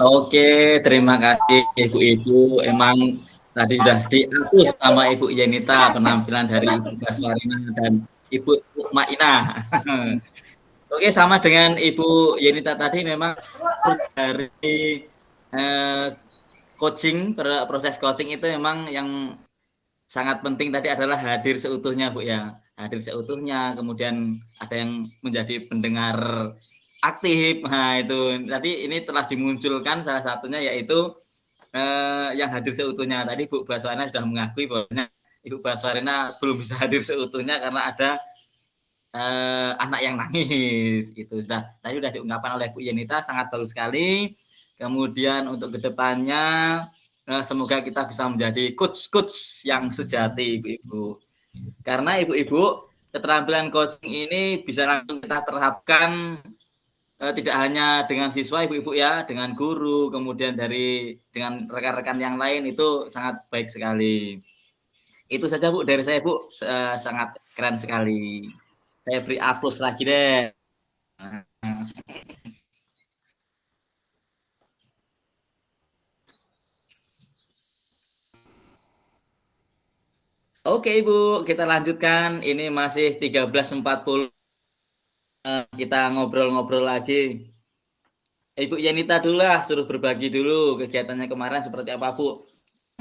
Oke, terima kasih Ibu-Ibu. Emang tadi sudah dihapus sama Ibu Yenita penampilan dari Ibu Baswarina dan Ibu Mutmainah. Oke, sama dengan Ibu Yenita tadi memang dari coaching, proses coaching itu memang yang sangat penting tadi adalah hadir seutuhnya Bu ya. Hadir seutuhnya, kemudian ada yang menjadi pendengar aktif. Nah, itu tadi ini telah dimunculkan salah satunya yaitu yang hadir seutuhnya. Tadi Bu Baswarina sudah mengakui bahwa Ibu Baswarina belum bisa hadir seutuhnya karena ada anak yang nangis. Itu tadi sudah diungkapkan oleh Bu Yenita, sangat bagus sekali. Kemudian untuk kedepannya semoga kita bisa menjadi coach yang sejati Ibu-Ibu. Karena Ibu-Ibu keterampilan coaching ini bisa langsung kita terapkan tidak hanya dengan siswa Ibu-Ibu ya, dengan guru, kemudian dengan rekan-rekan yang lain, itu sangat baik sekali. Itu saja Bu dari saya Bu, sangat keren sekali. Saya beri aplaus lagi deh. Oke Ibu, kita lanjutkan. Ini masih 13.40. Kita ngobrol-ngobrol lagi. Ibu Yenita dulu lah, suruh berbagi dulu kegiatannya kemarin seperti apa Bu.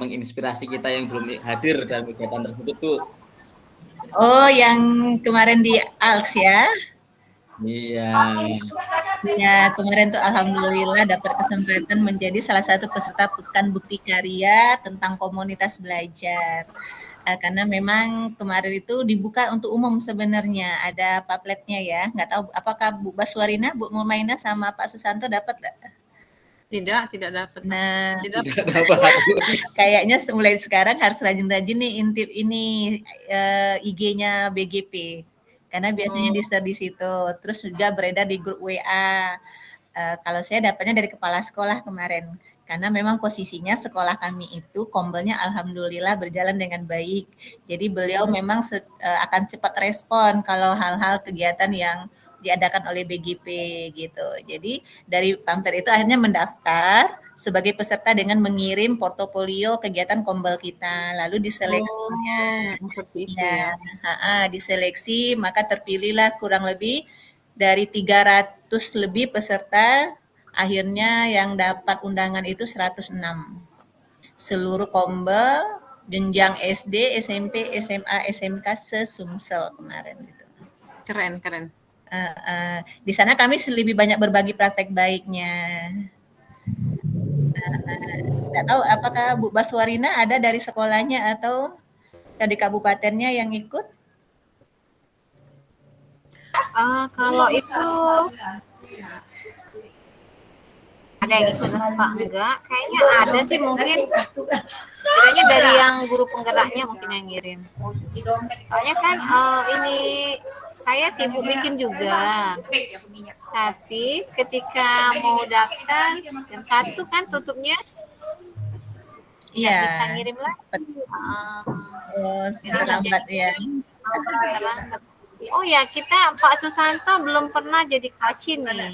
Menginspirasi kita yang belum hadir dalam kegiatan tersebut Bu. Oh, yang kemarin di ALS ya? Iya. Ya, kemarin tuh alhamdulillah dapat kesempatan menjadi salah satu peserta Pekan Bukti Karya tentang komunitas belajar. Karena memang kemarin itu dibuka untuk umum sebenarnya, ada pamfletnya ya. Nggak tahu apakah Bu Baswarina, Bu Mutmainah sama Pak Susanto dapat nggak? Tidak dapat. Nah, Tidak. Tidak dapat. kayaknya mulai sekarang harus rajin-rajin nih intip ini IG-nya BGP. Karena biasanya di-share di situ. Terus juga beredar di grup WA. Kalau saya dapatnya dari kepala sekolah kemarin. Karena memang posisinya sekolah kami itu kombelnya alhamdulillah berjalan dengan baik. Jadi beliau memang akan cepat respon kalau hal-hal kegiatan yang diadakan oleh BGP gitu. Jadi dari Pamper itu akhirnya mendaftar sebagai peserta dengan mengirim portofolio kegiatan kombel kita. Lalu diseleksinya. Seperti itu Ya, ya. diseleksi maka terpilihlah kurang lebih dari 300 lebih peserta, akhirnya yang dapat undangan itu 106. Seluruh kombel, jenjang SD, SMP, SMA, SMK se-Sumsel kemarin gitu. Keren. Di sana kami lebih banyak berbagi praktek baiknya. Nggak tahu apakah Bu Baswarina ada dari sekolahnya atau dari kabupatennya yang ikut? Kalau itu ada yang ikut apa enggak? Kayaknya ada sih mungkin. Kiranya dari yang guru penggeraknya mungkin yang ngirim. Soalnya kan ini saya sibuk bikin juga. Tapi ketika mau daftar jam 1 kan tutupnya, Iya. bisa ngirim lagi. Oh, terlambat ya. Terlambat. Oh ya, kita Pak Susanto belum pernah jadi coach nih.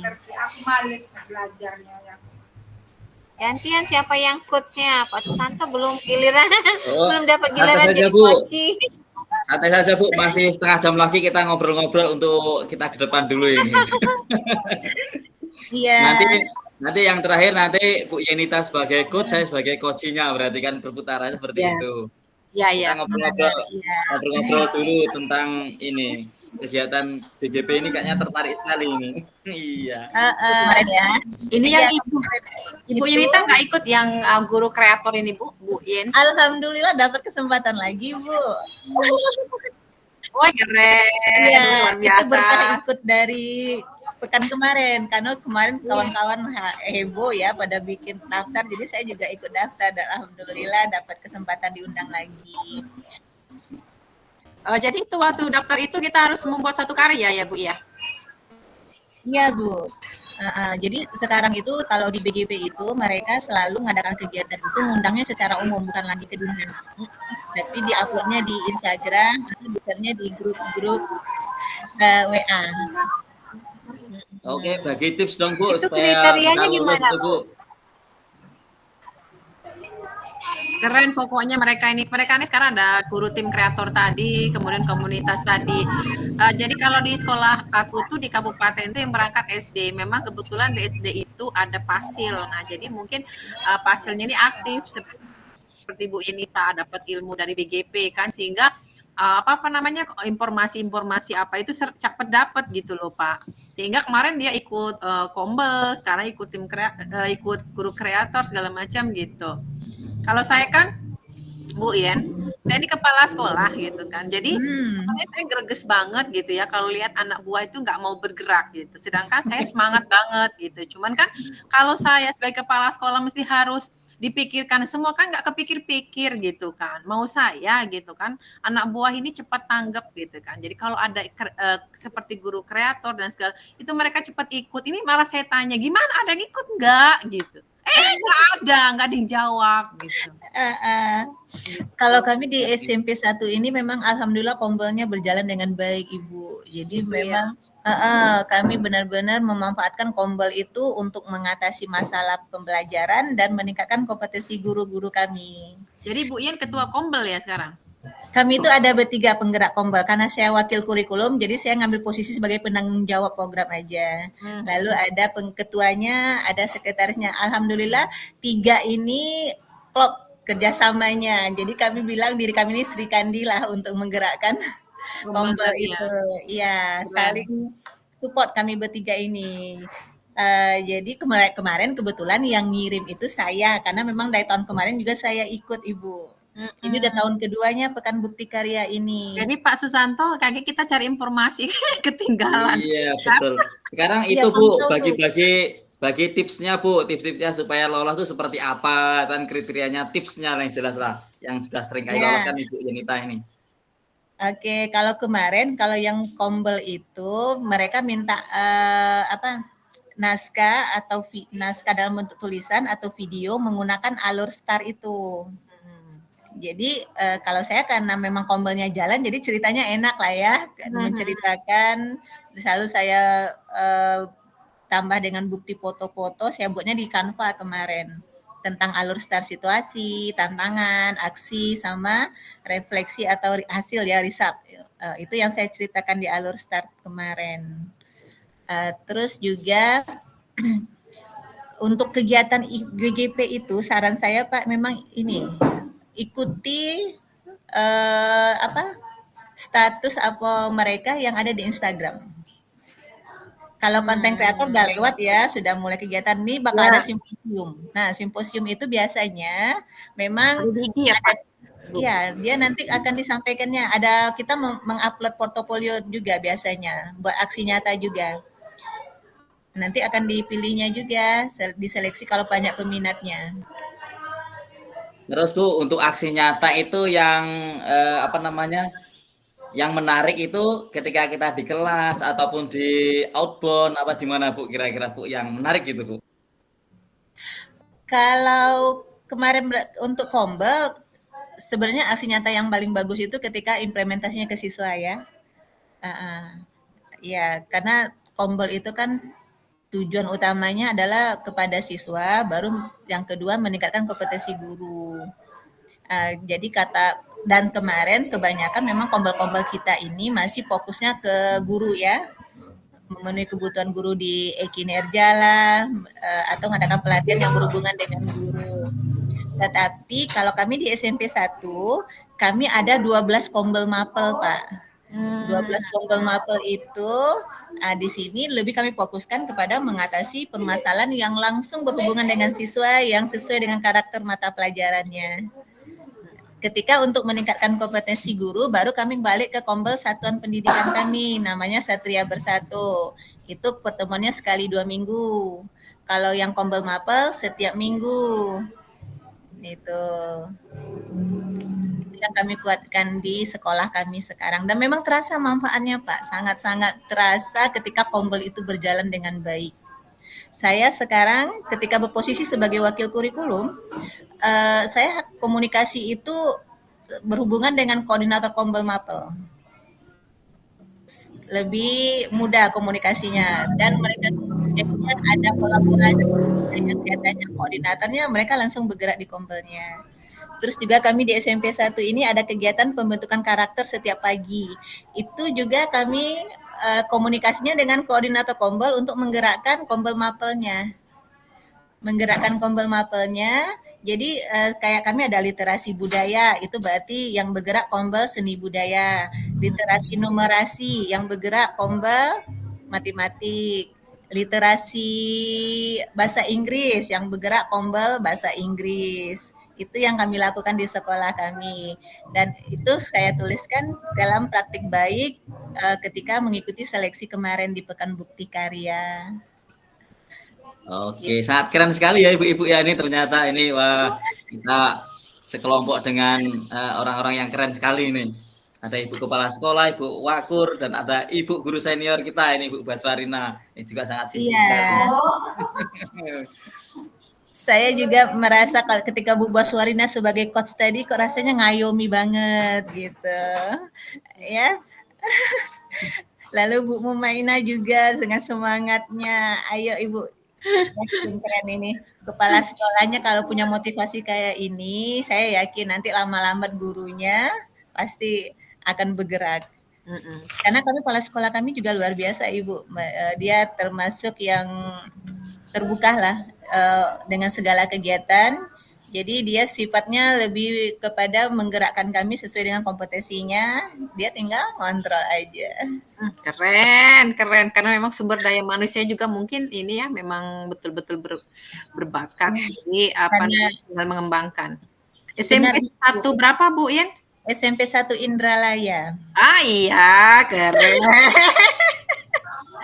Gantian siapa yang coachnya? Pak Susanto belum giliran, belum dapat giliran santai saja, jadi Bu. coach. Santai saja Bu, masih setengah jam lagi kita ngobrol-ngobrol untuk kita ke depan dulu ini. Iya. Nanti yang terakhir nanti Bu Yenita sebagai coach, saya sebagai coachnya, berarti kan perputarannya seperti itu. Ya. Kita ngobrol-ngobrol dulu tentang ini kegiatan BGP ini, kayaknya tertarik sekali ini. Iya. Kemarin ya. Ini yang Ibu Yenita nggak ikut yang guru kreator ini Bu Yen? Alhamdulillah dapat kesempatan lagi Bu. Wah keren, Iya, luar itu biasa. berkah ikut dari pekan kemarin. Karena kemarin kawan-kawan heboh ya pada bikin daftar, jadi saya juga ikut daftar dan alhamdulillah dapat kesempatan diundang lagi. Jadi itu waktu daftar itu kita harus membuat satu karya ya Bu ya? Iya Bu. Jadi sekarang itu kalau di BGP itu mereka selalu mengadakan kegiatan itu ngundangnya secara umum, bukan lagi ke dinas. Tapi diuploadnya di Instagram atau biasanya di grup-grup WA. Oke, bagi tips dong Bu Itu supaya kriterianya bisa lulus gimana, tuh, Bu. Keren pokoknya mereka ini sekarang ada guru tim kreator tadi, kemudian komunitas tadi. Jadi kalau di sekolah aku tuh di kabupaten itu yang berangkat SD, memang kebetulan di SD itu ada pasil. Nah jadi mungkin pasilnya ini aktif seperti Bu Yenita dapat ilmu dari BGP kan, sehingga informasi apa itu cepat dapat gitu loh Pak. Sehingga kemarin dia ikut kombel, sekarang ikut ikut guru kreator segala macam gitu. Kalau saya kan Bu Yen, saya ini kepala sekolah gitu kan. Jadi saya greges banget gitu ya kalau lihat anak buah itu nggak mau bergerak gitu. Sedangkan saya semangat banget gitu. Cuman kan kalau saya sebagai kepala sekolah mesti harus dipikirkan semua kan nggak kepikir-pikir gitu kan. Mau saya gitu kan anak buah ini cepat tanggap gitu kan. Jadi kalau ada seperti guru kreator dan segala itu mereka cepat ikut. Ini malah saya tanya gimana ada yang ikut nggak gitu. Nggak ada yang jawab gitu. Kalau kami di SMP 1 ini memang alhamdulillah kombelnya berjalan dengan baik Ibu. Jadi memang kami benar-benar memanfaatkan kombel itu untuk mengatasi masalah pembelajaran dan meningkatkan kompetensi guru-guru kami. Jadi Bu Yen ketua kombel ya sekarang? Kami itu ada bertiga penggerak kombel karena saya wakil kurikulum, jadi saya ngambil posisi sebagai penanggung jawab program aja. Lalu ada ketuanya, ada sekretarisnya. Alhamdulillah 3 ini klop kerjasamanya. Jadi kami bilang diri kami ini Sri Kandi lah untuk menggerakkan kombel itu. Iya, saling support kami bertiga ini. Jadi kemarin kebetulan yang ngirim itu saya, karena memang dari tahun kemarin juga saya ikut Ibu. Ini udah tahun keduanya Pekan Bukti Karya ini. Jadi Pak Susanto kayak kita cari informasi ketinggalan. Iya betul. Sekarang itu Bu bagi-bagi bagi tipsnya Bu, tips-tipsnya supaya lolos itu seperti apa dan kriterianya, tipsnya yang jelas lah, yang sudah sering kali lolos Ya, kan Ibu Yenita ini. oke. Kalau kemarin, kalau yang kombel itu mereka minta naskah atau naskah dalam bentuk tulisan atau video menggunakan alur star itu. Jadi kalau saya karena memang kombelnya jalan, jadi ceritanya enak lah ya, menceritakan. Selalu saya tambah dengan bukti foto-foto, saya buatnya di Canva kemarin tentang alur star situasi, tantangan, aksi, sama refleksi atau hasil ya result. Itu yang saya ceritakan di alur start kemarin. Terus juga untuk kegiatan GGP itu saran saya Pak memang ini ikuti status apa mereka yang ada di Instagram. Kalau konten kreator udah lewat ya, sudah mulai kegiatan ini bakal ada simposium. Nah, simposium itu biasanya memang Ada di IG ya Pak? iya, dia nanti akan disampaikannya. Ada kita mengupload portofolio juga biasanya, buat aksi nyata juga. Nanti akan dipilihnya juga, diseleksi kalau banyak peminatnya. Terus Bu, untuk aksi nyata itu yang yang menarik itu ketika kita di kelas ataupun di outbound apa di mana Bu kira-kira Bu yang menarik gitu Bu? Kalau kemarin untuk kombel, sebenarnya aksi nyata yang paling bagus itu ketika implementasinya ke siswa ya. Ya, karena kombel itu kan tujuan utamanya adalah kepada siswa, baru yang kedua meningkatkan kompetensi guru. Jadi dan kemarin kebanyakan memang kombel-kombel kita ini masih fokusnya ke guru ya, memenuhi kebutuhan guru di kinerja lah, atau mengadakan pelatihan yang berhubungan dengan guru. Tetapi kalau kami di SMP 1, kami ada 12 kombel mapel, Pak. 12 kombel mapel itu di sini lebih kami fokuskan kepada mengatasi permasalahan yang langsung berhubungan dengan siswa yang sesuai dengan karakter mata pelajarannya. Ketika untuk meningkatkan kompetensi guru, baru kami balik ke kombel satuan pendidikan kami, namanya Satria Bersatu. Itu pertemuannya sekali 2 minggu. Kalau yang kombel mapel setiap minggu. Itu yang kami kuatkan di sekolah kami sekarang. Dan memang terasa manfaatnya Pak, sangat-sangat terasa ketika kombel itu berjalan dengan baik. Saya sekarang ketika berposisi sebagai wakil kurikulum, saya komunikasi itu berhubungan dengan koordinator kombel mapel. Lebih mudah komunikasinya dan mereka jadinya ada kolaborasi dengan saya tanya koordinatornya, mereka langsung bergerak di kombelnya. Terus juga kami di SMP 1 ini ada kegiatan pembentukan karakter setiap pagi. Itu juga kami komunikasinya dengan koordinator kombel untuk menggerakkan kombel mapelnya. Jadi kayak kami ada literasi budaya, itu berarti yang bergerak kombel seni budaya. Literasi numerasi, yang bergerak kombel matematik. Literasi bahasa Inggris, yang bergerak kombel bahasa Inggris. Itu yang kami lakukan di sekolah kami. Dan itu saya tuliskan dalam praktik baik ketika mengikuti seleksi kemarin di Pekan Bukti Karya. Oke, sangat keren sekali ya Ibu-ibu ya, ini ternyata ini wah kita sekelompok dengan orang-orang yang keren sekali ini. Ada Ibu Kepala Sekolah, Ibu Wakur, dan ada Ibu Guru Senior kita ini Ibu Baswarina. Ini juga sangat sibuk sekali. Saya juga merasa kalau ketika Bu Baswarina sebagai coach tadi kok rasanya ngayomi banget gitu. Ya. Lalu Bu Mumaina juga dengan semangatnya, ayo Ibu, yakin keren ini. Kepala sekolahnya kalau punya motivasi kayak ini, saya yakin nanti lama-lama gurunya pasti akan bergerak. Karena kepala sekolah kami juga luar biasa Ibu. Dia termasuk yang terbuka lah dengan segala kegiatan. Jadi dia sifatnya lebih kepada menggerakkan kami sesuai dengan kompetensinya. Dia tinggal ngontrol aja. Keren. Karena memang sumber daya manusia juga mungkin ini ya memang betul-betul berbakat. Jadi tinggal mengembangkan. SMP 1 berapa Bu Yen? SMP 1 Indralaya. Iya, keren.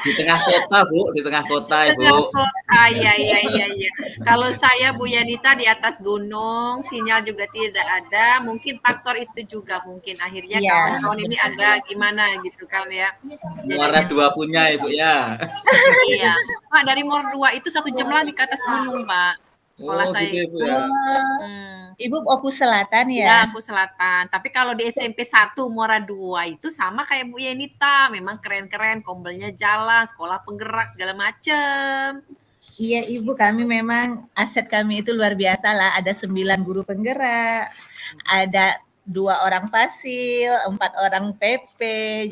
Di tengah kota, Bu, di tengah kota, Tengah Ibu. kota, iya. Kalau saya Bu Yanita di atas gunung, sinyal juga tidak ada. Mungkin faktor itu juga mungkin akhirnya Iya. kawan-kawan ini agak gimana gitu kan ya. Muara Jadinya 2 punya, Ibu ya. iya. Pak dari Mor 2 itu 1 jam lagi ke atas gunung, Pak. Sekolah Oh, saya gitu Ibu itu. ya. Ibu Opus Selatan Ya, ya? aku selatan. Tapi kalau di SMP 1 Muara 2 itu sama kayak Bu Yenita. Memang keren-keren, kombelnya jalan, sekolah penggerak segala macem. Iya Ibu, kami memang aset kami itu luar biasa lah. Ada 9 guru penggerak, ada 2 orang fasil, 4 orang PP.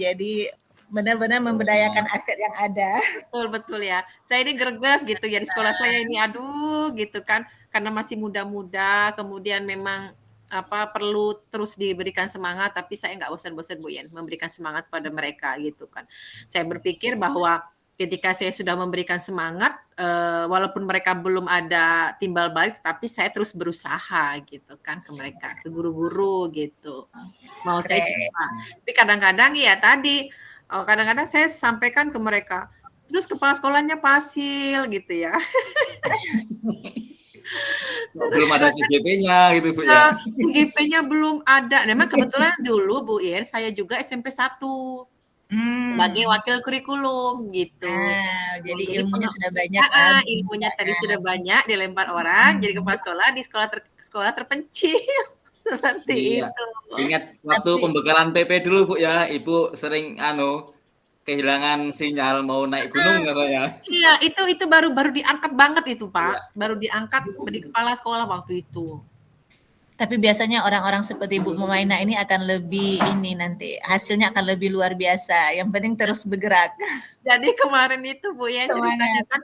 Jadi benar-benar memberdayakan aset yang ada. Betul ya. Saya ini greges gitu ya di sekolah saya ini, aduh gitu kan. Karena masih muda-muda, kemudian memang perlu terus diberikan semangat, tapi saya nggak bosan-bosan Bu Yen memberikan semangat pada mereka gitu kan. Saya berpikir bahwa ketika saya sudah memberikan semangat, walaupun mereka belum ada timbal balik, tapi saya terus berusaha gitu kan ke mereka, ke guru-guru gitu. Mau saya Keren. coba. Tapi kadang-kadang ya tadi, kadang-kadang saya sampaikan ke mereka, terus kepala sekolahnya Pasil gitu ya. Belum ada CGP-nya gitu, Bu ya. CGP-nya belum ada. Memang kebetulan dulu Bu Yen, saya juga SMP 1 sebagai wakil kurikulum gitu. Jadi Jadi ilmunya sudah banyak lah. ilmunya tadi sudah banyak dilempar orang, jadi kepala sekolah di sekolah terpencil seperti Iya. itu. Ingat waktu Tapi pembekalan PP dulu, Bu ya, Ibu sering kehilangan sinyal mau naik gunung katanya. Iya, itu baru diangkat banget itu, Iya. Pak. Baru diangkat di kepala sekolah waktu itu. tapi biasanya orang-orang seperti Bu Mumaina ini akan lebih ini nanti, hasilnya akan lebih luar biasa. Yang penting terus bergerak. Jadi kemarin itu Bu ya ceritanya Semangat. kan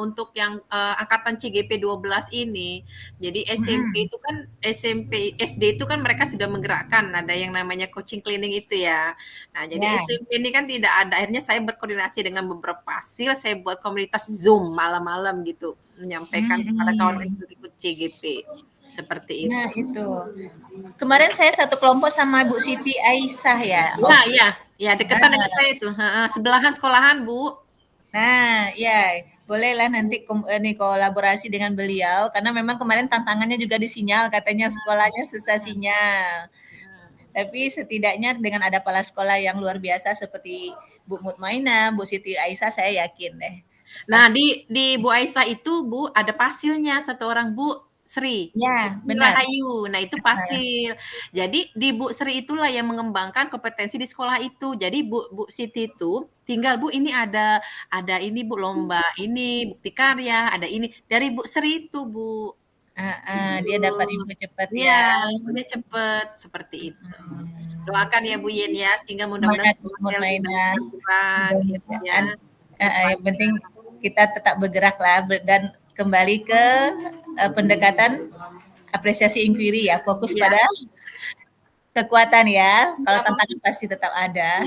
untuk yang angkatan CGP 12 ini, jadi SMP itu kan SD itu kan mereka sudah menggerakkan ada yang namanya coaching cleaning itu ya. Nah, jadi Ya. SMP ini kan tidak ada. Akhirnya saya berkoordinasi dengan beberapa hasil, saya buat komunitas Zoom malam-malam gitu, menyampaikan kepada kawan ikut CGP. Seperti itu. Nah itu. Kemarin saya satu kelompok sama Bu Siti Aisyah ya. Ya, deketan dengan saya itu. Sebelahan sekolahan, Bu. Nah, ya bolehlah nanti kolaborasi dengan beliau karena memang kemarin tantangannya juga di sinyal, katanya sekolahnya susah sinyal. Tapi setidaknya dengan ada kepala sekolah yang luar biasa seperti Bu Mutmainah, Bu Siti Aisyah, saya yakin deh. Nah, di Bu Aisyah itu, Bu, ada pasilnya satu orang, Bu Sri. Ya, benar. Rahayu. Nah, itu pasil. Jadi di Bu Sri itulah yang mengembangkan kompetensi di sekolah itu. Jadi Bu Siti itu tinggal, Bu, ini ada ini, Bu, lomba ini, bukti karya, ada ini. Dari Bu Sri itu, Bu. Dia dapat info cepat Iya, ya. infonya cepet seperti itu. Doakan ya Bu Yen ya, sehingga mudah-mudahan Semangat Bu Mutmainah. bergerak gitu ya. Yang penting kita tetap bergerak lah dan kembali ke pendekatan apresiasi inquiry ya, fokus Iya. pada kekuatan ya. Kalau tantangan pasti tetap ada.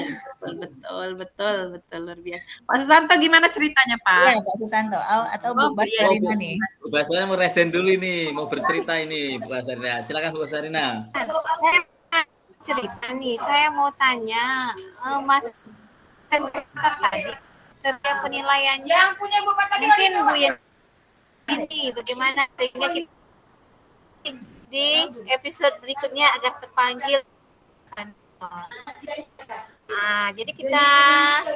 Betul luar biasa. Pak Susanto gimana ceritanya, Pak? Iya, Pak Susanto atau Bu Basarina nih. Bu Basarina mau resen dulu ini, mau bercerita ini Bu Basarina. Silakan Bu Basarina. Saya cerita nih, saya mau tanya, Mas tadi setiap penilaiannya yang punya mungkin Bu ya ini bagaimana sehingga kita di episode berikutnya agar terpanggil. Jadi kita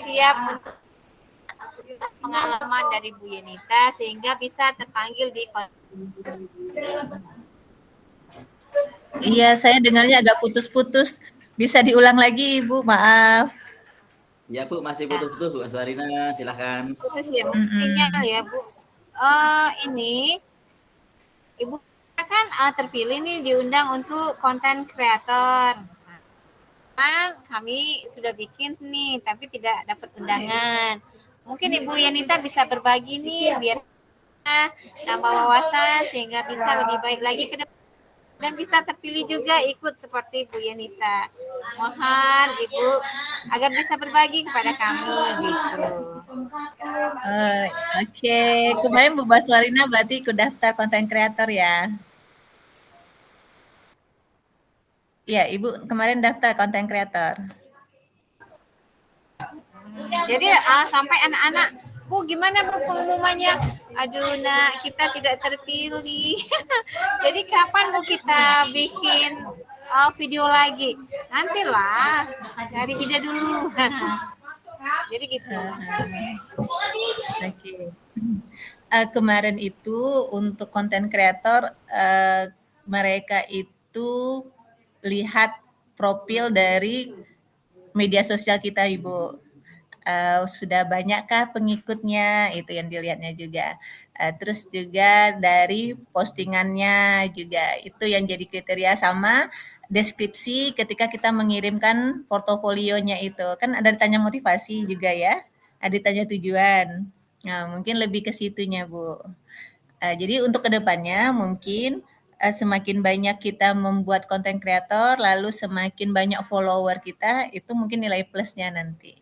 siap untuk pengalaman dari Bu Yenita sehingga bisa terpanggil di. Iya, saya dengarnya agak putus-putus. Bisa diulang lagi, Ibu, maaf. Ya Bu, masih putus-putus Bu Basarina, silakan. Putus ya, sinyal ya Bu. Ini Ibu kan terpilih nih diundang untuk konten kreator. Kan kami sudah bikin nih, tapi tidak dapat undangan. Mungkin Ibu Yenita bisa berbagi nih biar nambah wawasan sehingga bisa lebih baik lagi ke depan dan bisa terpilih juga ikut seperti Bu Yenita. Mohon Ibu agar bisa berbagi kepada kami gitu. Oke. Kemarin Bu Basarina berarti ikut daftar konten kreator ya? Iya, Ibu kemarin daftar konten kreator. Jadi sampai anak-anak, Bu gimana Bu pengumumannya? Aduh nak, kita tidak terpilih. Jadi kapan Bu kita bikin video lagi? Nantilah, cari ide dulu. Jadi gitu. Oke. Kemarin itu untuk konten kreator mereka itu lihat profil dari media sosial kita Ibu. Sudah banyakkah pengikutnya, itu yang dilihatnya juga. Terus juga dari postingannya juga, itu yang jadi kriteria, sama deskripsi ketika kita mengirimkan portofolionya itu. Kan ada ditanya motivasi juga ya, ada ditanya tujuan. Nah, mungkin lebih ke situnya Bu. Jadi untuk kedepannya mungkin semakin banyak kita membuat konten kreator, lalu semakin banyak follower kita, itu mungkin nilai plusnya nanti.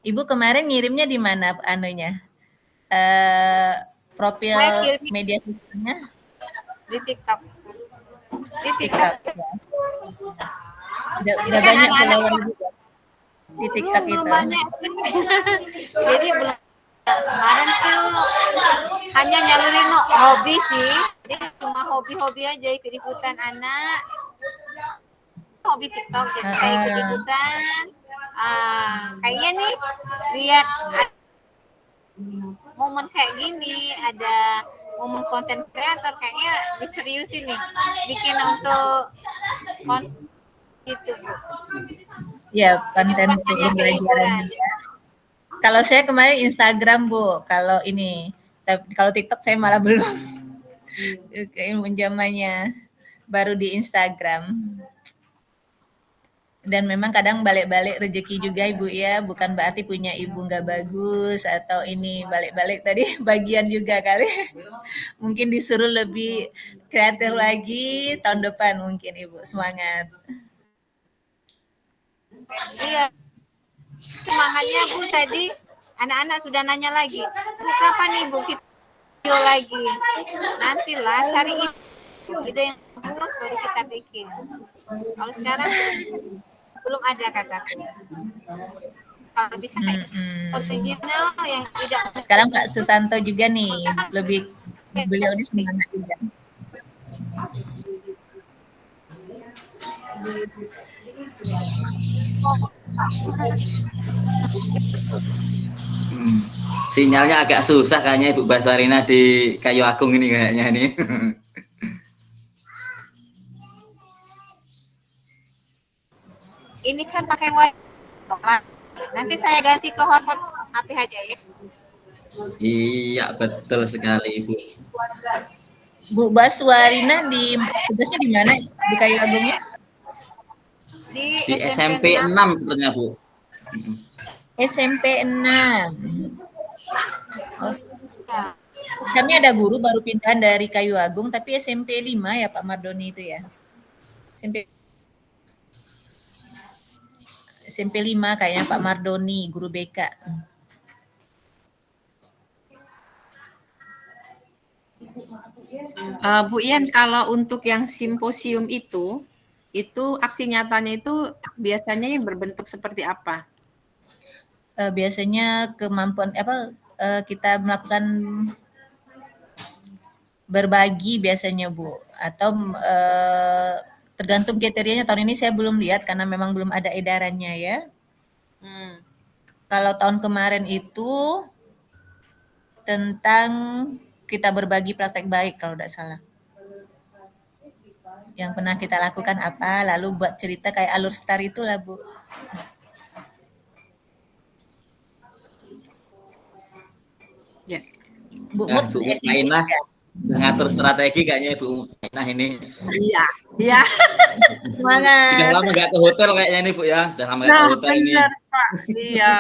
Ibu kemarin ngirimnya di mana anunya? Profil Saya kirim media sosialnya di TikTok. Di TikTok TikTok. ya. Udah banyak follower juga di TikTok itu. Belum banyak. Jadi belum. Kemarin tuh hanya nyalurin hobi sih. Jadi cuma hobi-hobi aja, ikut-ikutan anak. Hobi TikTok, jadi saya ikut-ikutan. Kayaknya nih lihat momen kayak gini, ada momen konten kreator, kayaknya diseriusin nih, bikin untuk konten gitu Bu. Ya, konten untuk pembelajaran juga. Kalau saya kemarin Instagram Bu, kalau ini, kalau TikTok saya malah belum. Menjamannya baru di Instagram. Dan memang kadang balik-balik rezeki juga Ibu ya, bukan berarti punya ibu nggak bagus atau ini balik-balik tadi bagian juga kali. Mungkin disuruh lebih kreatif lagi tahun depan mungkin Ibu, semangat. Iya, semangatnya Bu. Tadi anak-anak sudah nanya lagi, Bu kapan nih Bu kita video lagi? Nantilah cari ide yang bagus baru kita bikin. Kalau sekarang belum ada kataku. Kalau bisa original yang tidak. Sekarang Pak Susanto juga nih, lebih beliau ini semangat juga. Sinyalnya agak susah kayaknya Ibu Basarina di Kayu Agung ini kayaknya ini. Ini kan pakai wifi. Nanti saya ganti ke hotspot HP aja ya. Iya, betul sekali Ibu. Bu Baswarina di tugasnya di mana? Di Kayu Agungnya? Di SMP 6 sebenarnya Bu. SMP 6. Oh. Kami ada guru baru pindahan dari Kayu Agung, tapi SMP 5 ya Pak Mardoni itu ya. SMP 5 kayaknya Pak Mardoni, guru BK. Bu Ian, kalau untuk yang simposium itu aksi nyatanya itu biasanya yang berbentuk seperti apa? Biasanya kemampuan kita melakukan berbagi biasanya Bu, atau tergantung kriterianya. Tahun ini saya belum lihat karena memang belum ada edarannya ya. Kalau tahun kemarin itu tentang kita berbagi praktek baik kalau tidak salah. Yang pernah kita lakukan apa, lalu buat cerita kayak alur star itulah Bu. Ya. Bu Mainah mengatur strategi kayaknya Ibu Mainah ini. Iya. Semangat. Sudah lama nggak ke hotel kayaknya ini Bu ya. Sudah lama nggak ke hotel ini. Benar Pak. Iya.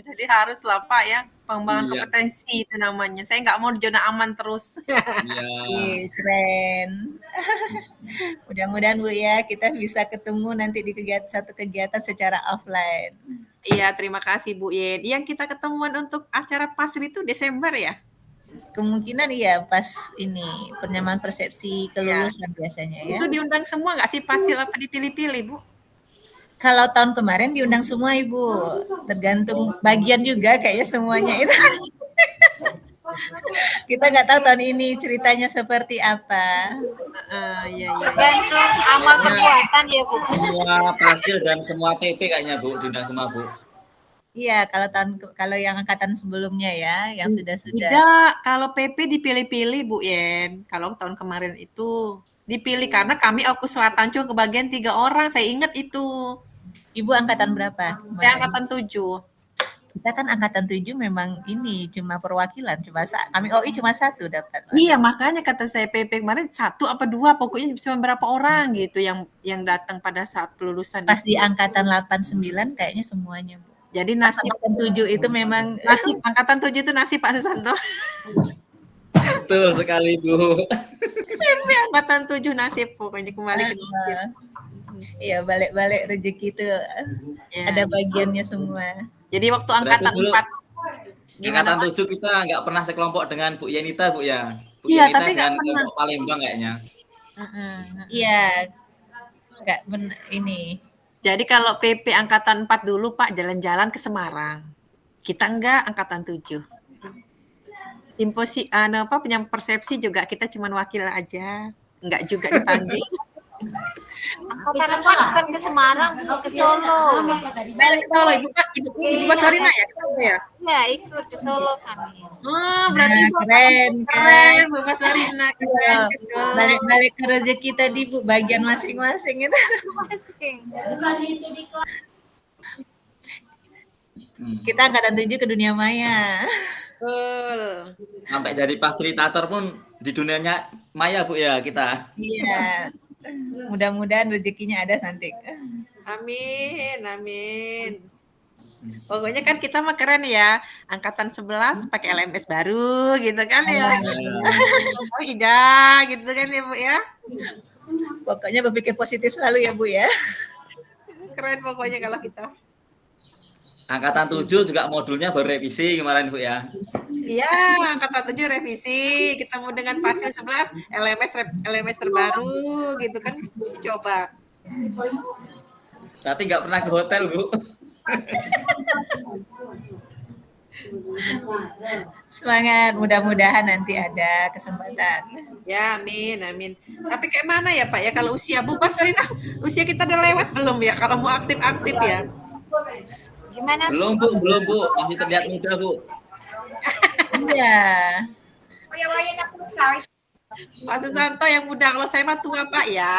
Jadi harus lah Pak ya. Pengembangan Iya. kompetensi itu namanya. Saya nggak mau di zona aman terus. Iya. Keren. Mudah-mudahan Bu ya kita bisa ketemu nanti di satu kegiatan secara offline. Iya, terima kasih Bu Yen. Yang kita ketemuan untuk acara PASRI itu Desember ya? Kemungkinan iya pas ini penyamaan persepsi kelulusan biasanya ya. Itu diundang semua nggak sih PASIL apa dipilih-pilih Bu? Kalau tahun kemarin diundang semua Ibu, tergantung bagian juga kayaknya semuanya itu. Kita nggak tahu tahun ini ceritanya seperti apa. Iya, iya. Tergantung amal Kayaknya perbuatan ya Bu. semua pasil dan semua PP kayaknya Bu, diundang semua Bu. Iya, kalau yang angkatan sebelumnya ya, yang sudah-sudah. Tidak, kalau PP dipilih-pilih Bu Yen. Kalau tahun kemarin itu dipilih karena kami Oku Selatan cuma kebagian 3 orang. Saya ingat itu. Ibu angkatan berapa? Saya angkatan 7. Kita kan angkatan 7 memang ini cuma perwakilan, kami OI cuma 1 dapat. Iya, makanya kata saya PP kemarin 1 apa 2, pokoknya cuma berapa orang gitu yang datang pada saat kelulusan Pas itu. di angkatan 89 kayaknya semuanya, Bu. Jadi Pas nasib angkatan 7 itu memang angkatan 7 itu nasib Pak Susanto. Betul sekali Bu. PP angkatan 7 nasib pokoknya kembali ke nasib. Iya, balik-balik rezeki itu Ya. ada bagiannya semua. Jadi waktu Berarti angkatan dulu 4 gimana angkatan Pak? 7 kita nggak pernah sekelompok dengan Bu Yenita Bu ya. Bu Iya, Yenita tapi nggak dengan pernah. kelompok Palembang kayaknya. Iya, nggak benar ini. Jadi kalau PP angkatan 4 dulu Pak jalan-jalan ke Semarang. Kita enggak angkatan 7. Yang persepsi juga kita cuman wakil aja. Enggak juga dipanggil. Angkatan 4 bukan ke Semarang Bu, ke Solo. Balik ke Solo, Ibu Pak. Ibu Basarina ya? Ke Solo ya? Ya ikut ke Solo kami. Oh, berarti Ibu Keren, keren, Bu Basarina. Keren, keren. Balik-balik ke rezeki tadi Bu, bagian masing-masing itu. Masing. Kita angkatan 7 ke dunia maya. Betul. Sampai jadi fasilitator pun di dunianya maya Bu ya kita. Iya. Mudah-mudahan rezekinya ada nanti. Amin, amin. Pokoknya kan kita mah keren ya. Angkatan 11 pakai LMS baru gitu kan ya. Oh iya, gitu kan ya Bu ya. Pokoknya berpikir positif selalu ya Bu ya. Keren pokoknya kalau kita. Angkatan 7 juga modulnya berrevisi kemarin Bu ya. Iya, angkatan 7 revisi. Kita mau dengan pasir 11 LMS terbaru gitu kan coba. Tapi nggak pernah ke hotel Bu. Semangat, mudah-mudahan nanti ada kesempatan. Ya, amin, amin. Tapi kayak mana ya Pak ya kalau usia Bu Basarina, usia kita udah lewat belum ya kalau mau aktif-aktif ya? Gimana? Belum Bu, masih terlihat muda Bu. Iya. Pak Susanto yang muda, kalau saya mah tua Pak ya.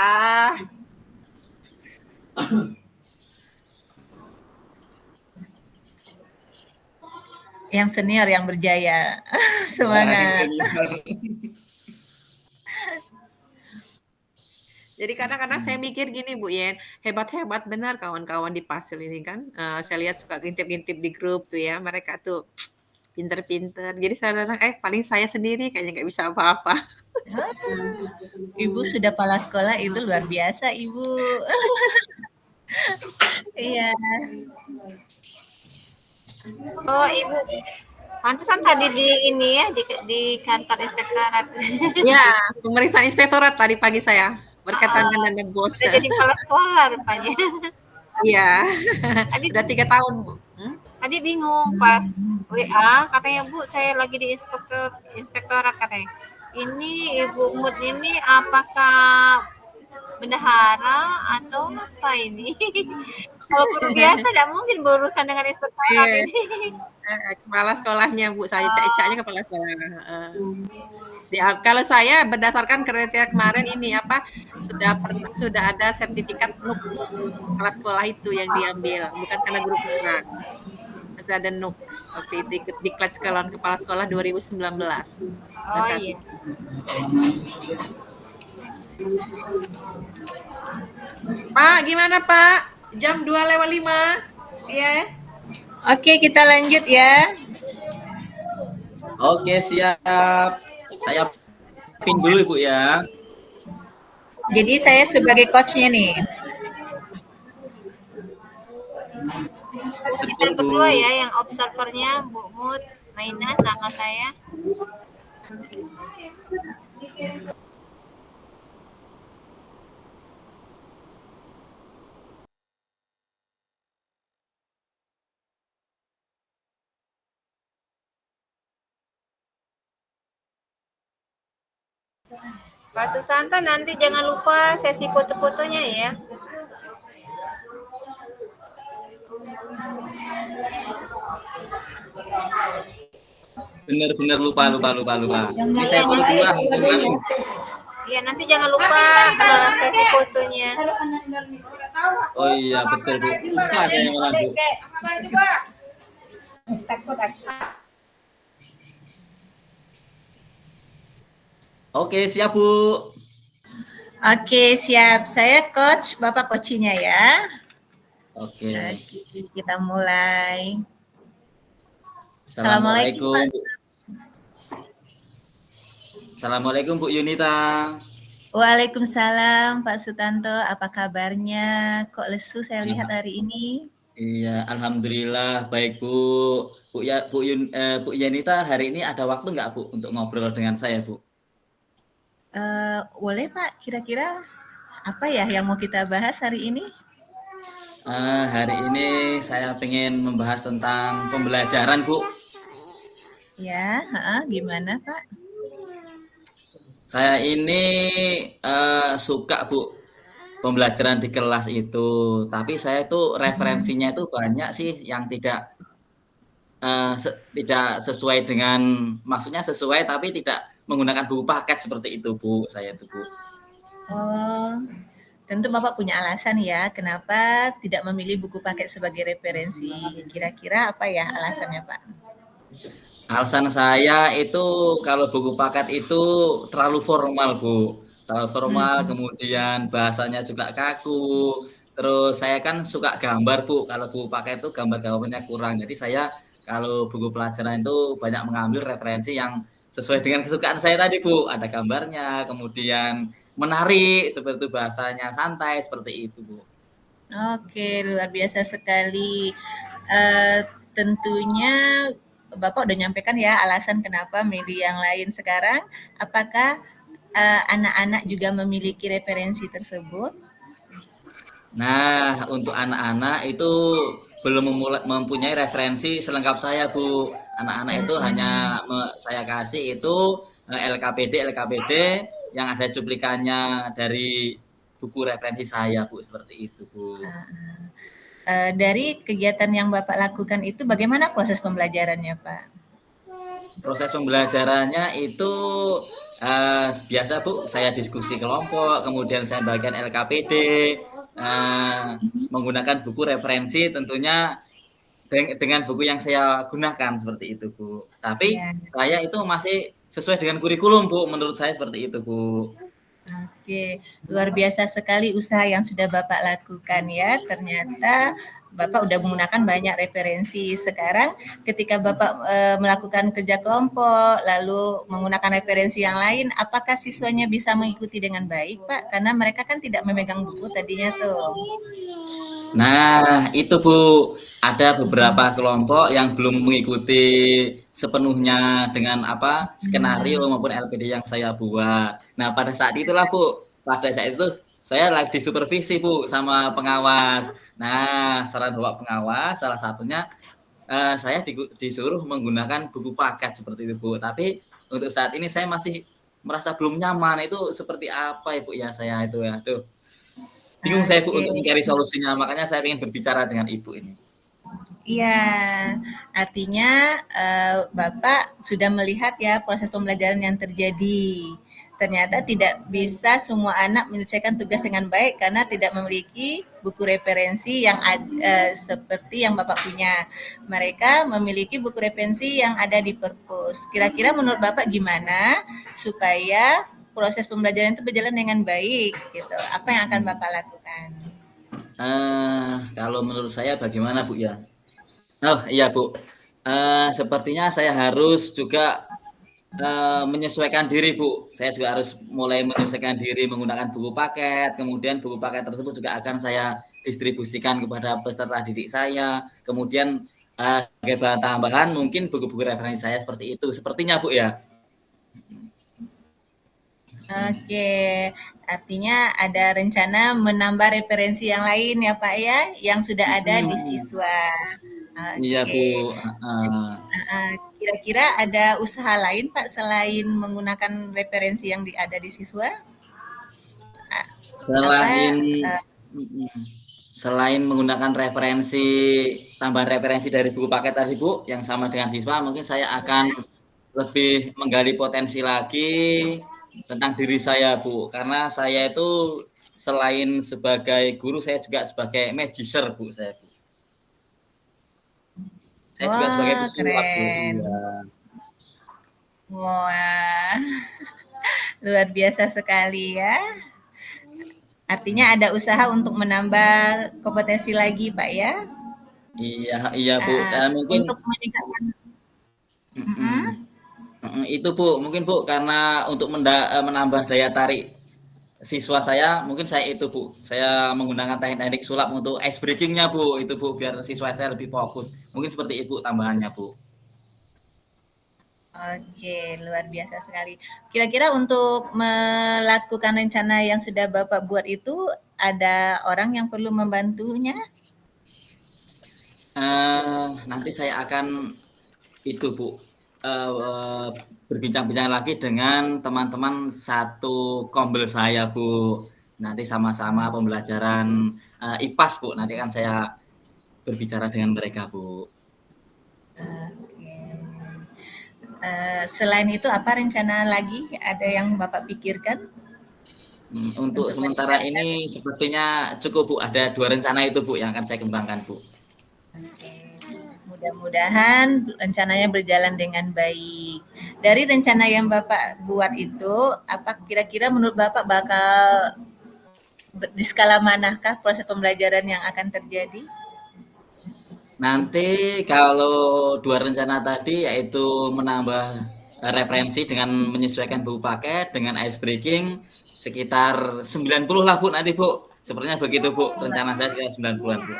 Yang senior yang berjaya. Semangat. Jadi kadang-kadang saya mikir gini Bu Yen, hebat-hebat benar kawan-kawan di Pasil ini kan. Saya lihat suka ngintip-ngintip di grup tuh ya, mereka tuh pinter-pinter. Jadi saya paling saya sendiri kayaknya nggak bisa apa-apa. Ibu sudah kepala sekolah itu luar biasa Ibu. Iya. Oh Ibu, pantesan tadi di ini ya di kantor inspektorat. Ya, pemeriksaan inspektorat tadi pagi saya berkaitan dengan bos. Udah jadi kepala sekolah rupanya. Iya, Tadi udah 3 tahun Bu. tadi bingung pas WA katanya Bu saya lagi di inspektorat katanya. Ini Ibu Mut ini apakah bendahara atau apa ini? Kalau guru biasa tidak mungkin berurusan dengan inspektorat Iya. ini. Kepala sekolahnya Bu, saya cak-caknya kepala sekolah. Ya, kalau saya berdasarkan kriteria kemarin ini sudah ada sertifikat NUK kepala sekolah itu yang diambil, bukan karena guru kurang. Itu ada NUK waktu itu ikut diklat calon kepala sekolah 2019. Oh iya. Pak, gimana Pak? Jam 2:05. Iya. Oke, kita lanjut ya. Oke, siap. Saya pin dulu Ibu ya. Jadi saya sebagai coachnya nih. Kita berdua ya yang observernya Bu Mut, Maina sama saya. Pak Susanto nanti jangan lupa sesi foto-fotonya ya. Bener-bener lupa. Ini saya Iya, foto nanti. dulu ah, mumpung anu. Iya, nanti jangan lupa sesi fotonya. Oh iya betul Bu. Lupa saya malah Bu. Oke, siap Bu. Oke, siap. Saya coach, Bapak coachnya ya. Oke. Oke, kita mulai. Assalamualaikum. Bu. Assalamualaikum Bu Yunita. Waalaikumsalam Pak Sutanto, apa kabarnya? Kok lesu saya lihat hari ini? Iya, alhamdulillah baik Bu. Bu Yunita hari ini ada waktu nggak Bu untuk ngobrol dengan saya Bu? Boleh Pak, kira-kira apa ya yang mau kita bahas hari ini? Hari ini saya pengen membahas tentang pembelajaran Bu. Ya, gimana Pak? Saya ini suka Bu pembelajaran di kelas itu, tapi saya itu referensinya itu banyak sih yang tidak sesuai dengan, maksudnya sesuai tapi tidak menggunakan buku paket seperti itu Bu, saya itu Bu. Oh, tentu Bapak punya alasan ya, kenapa tidak memilih buku paket sebagai referensi. Kira-kira apa ya alasannya Pak? Alasan saya itu kalau buku paket itu terlalu formal Bu, terlalu formal, kemudian bahasanya juga kaku. Terus saya kan suka gambar Bu, kalau buku paket itu gambar-gambarnya kurang. Jadi saya kalau buku pelajaran itu banyak mengambil referensi yang sesuai dengan kesukaan saya tadi Bu. Ada gambarnya, kemudian menarik, seperti itu bahasanya santai, seperti itu Bu. Oke, luar biasa sekali. Tentunya Bapak udah nyampaikan ya alasan kenapa milih yang lain sekarang. Apakah anak-anak juga memiliki referensi tersebut? Nah, untuk anak-anak itu belum mempunyai referensi selengkap saya, Bu. Anak-anak itu hanya saya kasih itu LKPD yang ada cuplikannya dari buku referensi saya, Bu, seperti itu, Bu. Dari kegiatan yang Bapak lakukan itu bagaimana proses pembelajarannya, Pak? Proses pembelajarannya itu biasa Bu, saya diskusi kelompok, kemudian saya bagian LKPD, menggunakan buku referensi tentunya dengan buku yang saya gunakan seperti itu Bu. Tapi Ya. saya itu masih sesuai dengan kurikulum Bu, menurut saya seperti itu Bu. Oke, luar biasa sekali usaha yang sudah Bapak lakukan ya. Ternyata Bapak udah menggunakan banyak referensi. Sekarang ketika Bapak melakukan kerja kelompok, lalu menggunakan referensi yang lain, apakah siswanya bisa mengikuti dengan baik, Pak? Karena mereka kan tidak memegang buku tadinya tuh. Nah, itu Bu, ada beberapa kelompok yang belum mengikuti sepenuhnya dengan skenario maupun LPD yang saya buat. Nah, pada saat itulah Bu, pada saat itu saya lagi disupervisi Bu sama pengawas. Nah, saran bapak pengawas salah satunya saya disuruh menggunakan buku paket seperti itu Bu. Tapi untuk saat ini saya masih merasa belum nyaman, itu seperti apa Ibu ya saya itu ya. Tuh. Bingung saya Bu untuk mencari solusinya, makanya saya ingin berbicara dengan Ibu ini. Iya, artinya Bapak sudah melihat ya proses pembelajaran yang terjadi. Ternyata tidak bisa semua anak menyelesaikan tugas dengan baik karena tidak memiliki buku referensi yang seperti yang Bapak punya. Mereka memiliki buku referensi yang ada di perpus. Kira-kira menurut Bapak gimana supaya proses pembelajaran itu berjalan dengan baik gitu? Apa yang akan Bapak lakukan? Kalau menurut saya bagaimana Bu ya? Oh iya Bu, sepertinya saya harus juga menyesuaikan diri Bu. Saya juga harus mulai menyesuaikan diri menggunakan buku paket. Kemudian buku paket tersebut juga akan saya distribusikan kepada peserta didik saya. Kemudian sebagai bahan tambahan mungkin buku-buku referensi saya seperti itu. Sepertinya Bu ya. Oke, artinya ada rencana menambah referensi yang lain ya Pak ya, yang sudah ada di siswa. Iya Oke. Bu. Heeh. Kira-kira ada usaha lain Pak selain menggunakan referensi yang ada di siswa? Apa? Selain eh, mm, selain menggunakan referensi tambahan referensi dari buku paket tadi Bu yang sama dengan siswa, mungkin saya akan lebih menggali potensi lagi tentang diri saya Bu, karena saya itu selain sebagai guru saya juga sebagai magicer Bu saya Bu. Saya juga sebagai Wah, pesulap Bu. keren. Iya. Wah, luar biasa sekali ya. Artinya ada usaha untuk menambah kompetensi lagi, Pak ya. Iya, iya Bu. Ah, Dan mungkin untuk meningkatkan. mm-mm. Mm-mm. Itu Bu, mungkin Bu karena untuk menambah daya tarik siswa saya, mungkin saya itu Bu, saya menggunakan teknik-teknik sulap untuk ice breakingnya Bu, itu Bu, biar siswa saya lebih fokus. Mungkin seperti itu tambahannya Bu. Oke, luar biasa sekali. Kira-kira untuk melakukan rencana yang sudah Bapak buat itu, ada orang yang perlu membantunya? Nanti saya akan itu Bu, eh, berbincang-bincang lagi dengan teman-teman satu kombel saya Bu. Nanti sama-sama pembelajaran IPAS Bu, nanti kan saya berbicara dengan mereka Bu. Oke. Selain itu apa rencana lagi? Ada yang Bapak pikirkan Untuk untuk sementara meningkatkan? ini sepertinya cukup Bu, ada 2 rencana itu Bu yang akan saya kembangkan Bu. Oke. Mudah-mudahan rencananya berjalan dengan baik. Dari rencana yang Bapak buat itu, apa kira-kira menurut Bapak bakal di skala manakah proses pembelajaran yang akan terjadi? Nanti kalau 2 rencana tadi yaitu menambah referensi dengan menyesuaikan buku paket dengan ice breaking sekitar 90 lah Bu nanti Bu. Sepertinya begitu Bu, rencana saya sekitar 90-an Bu.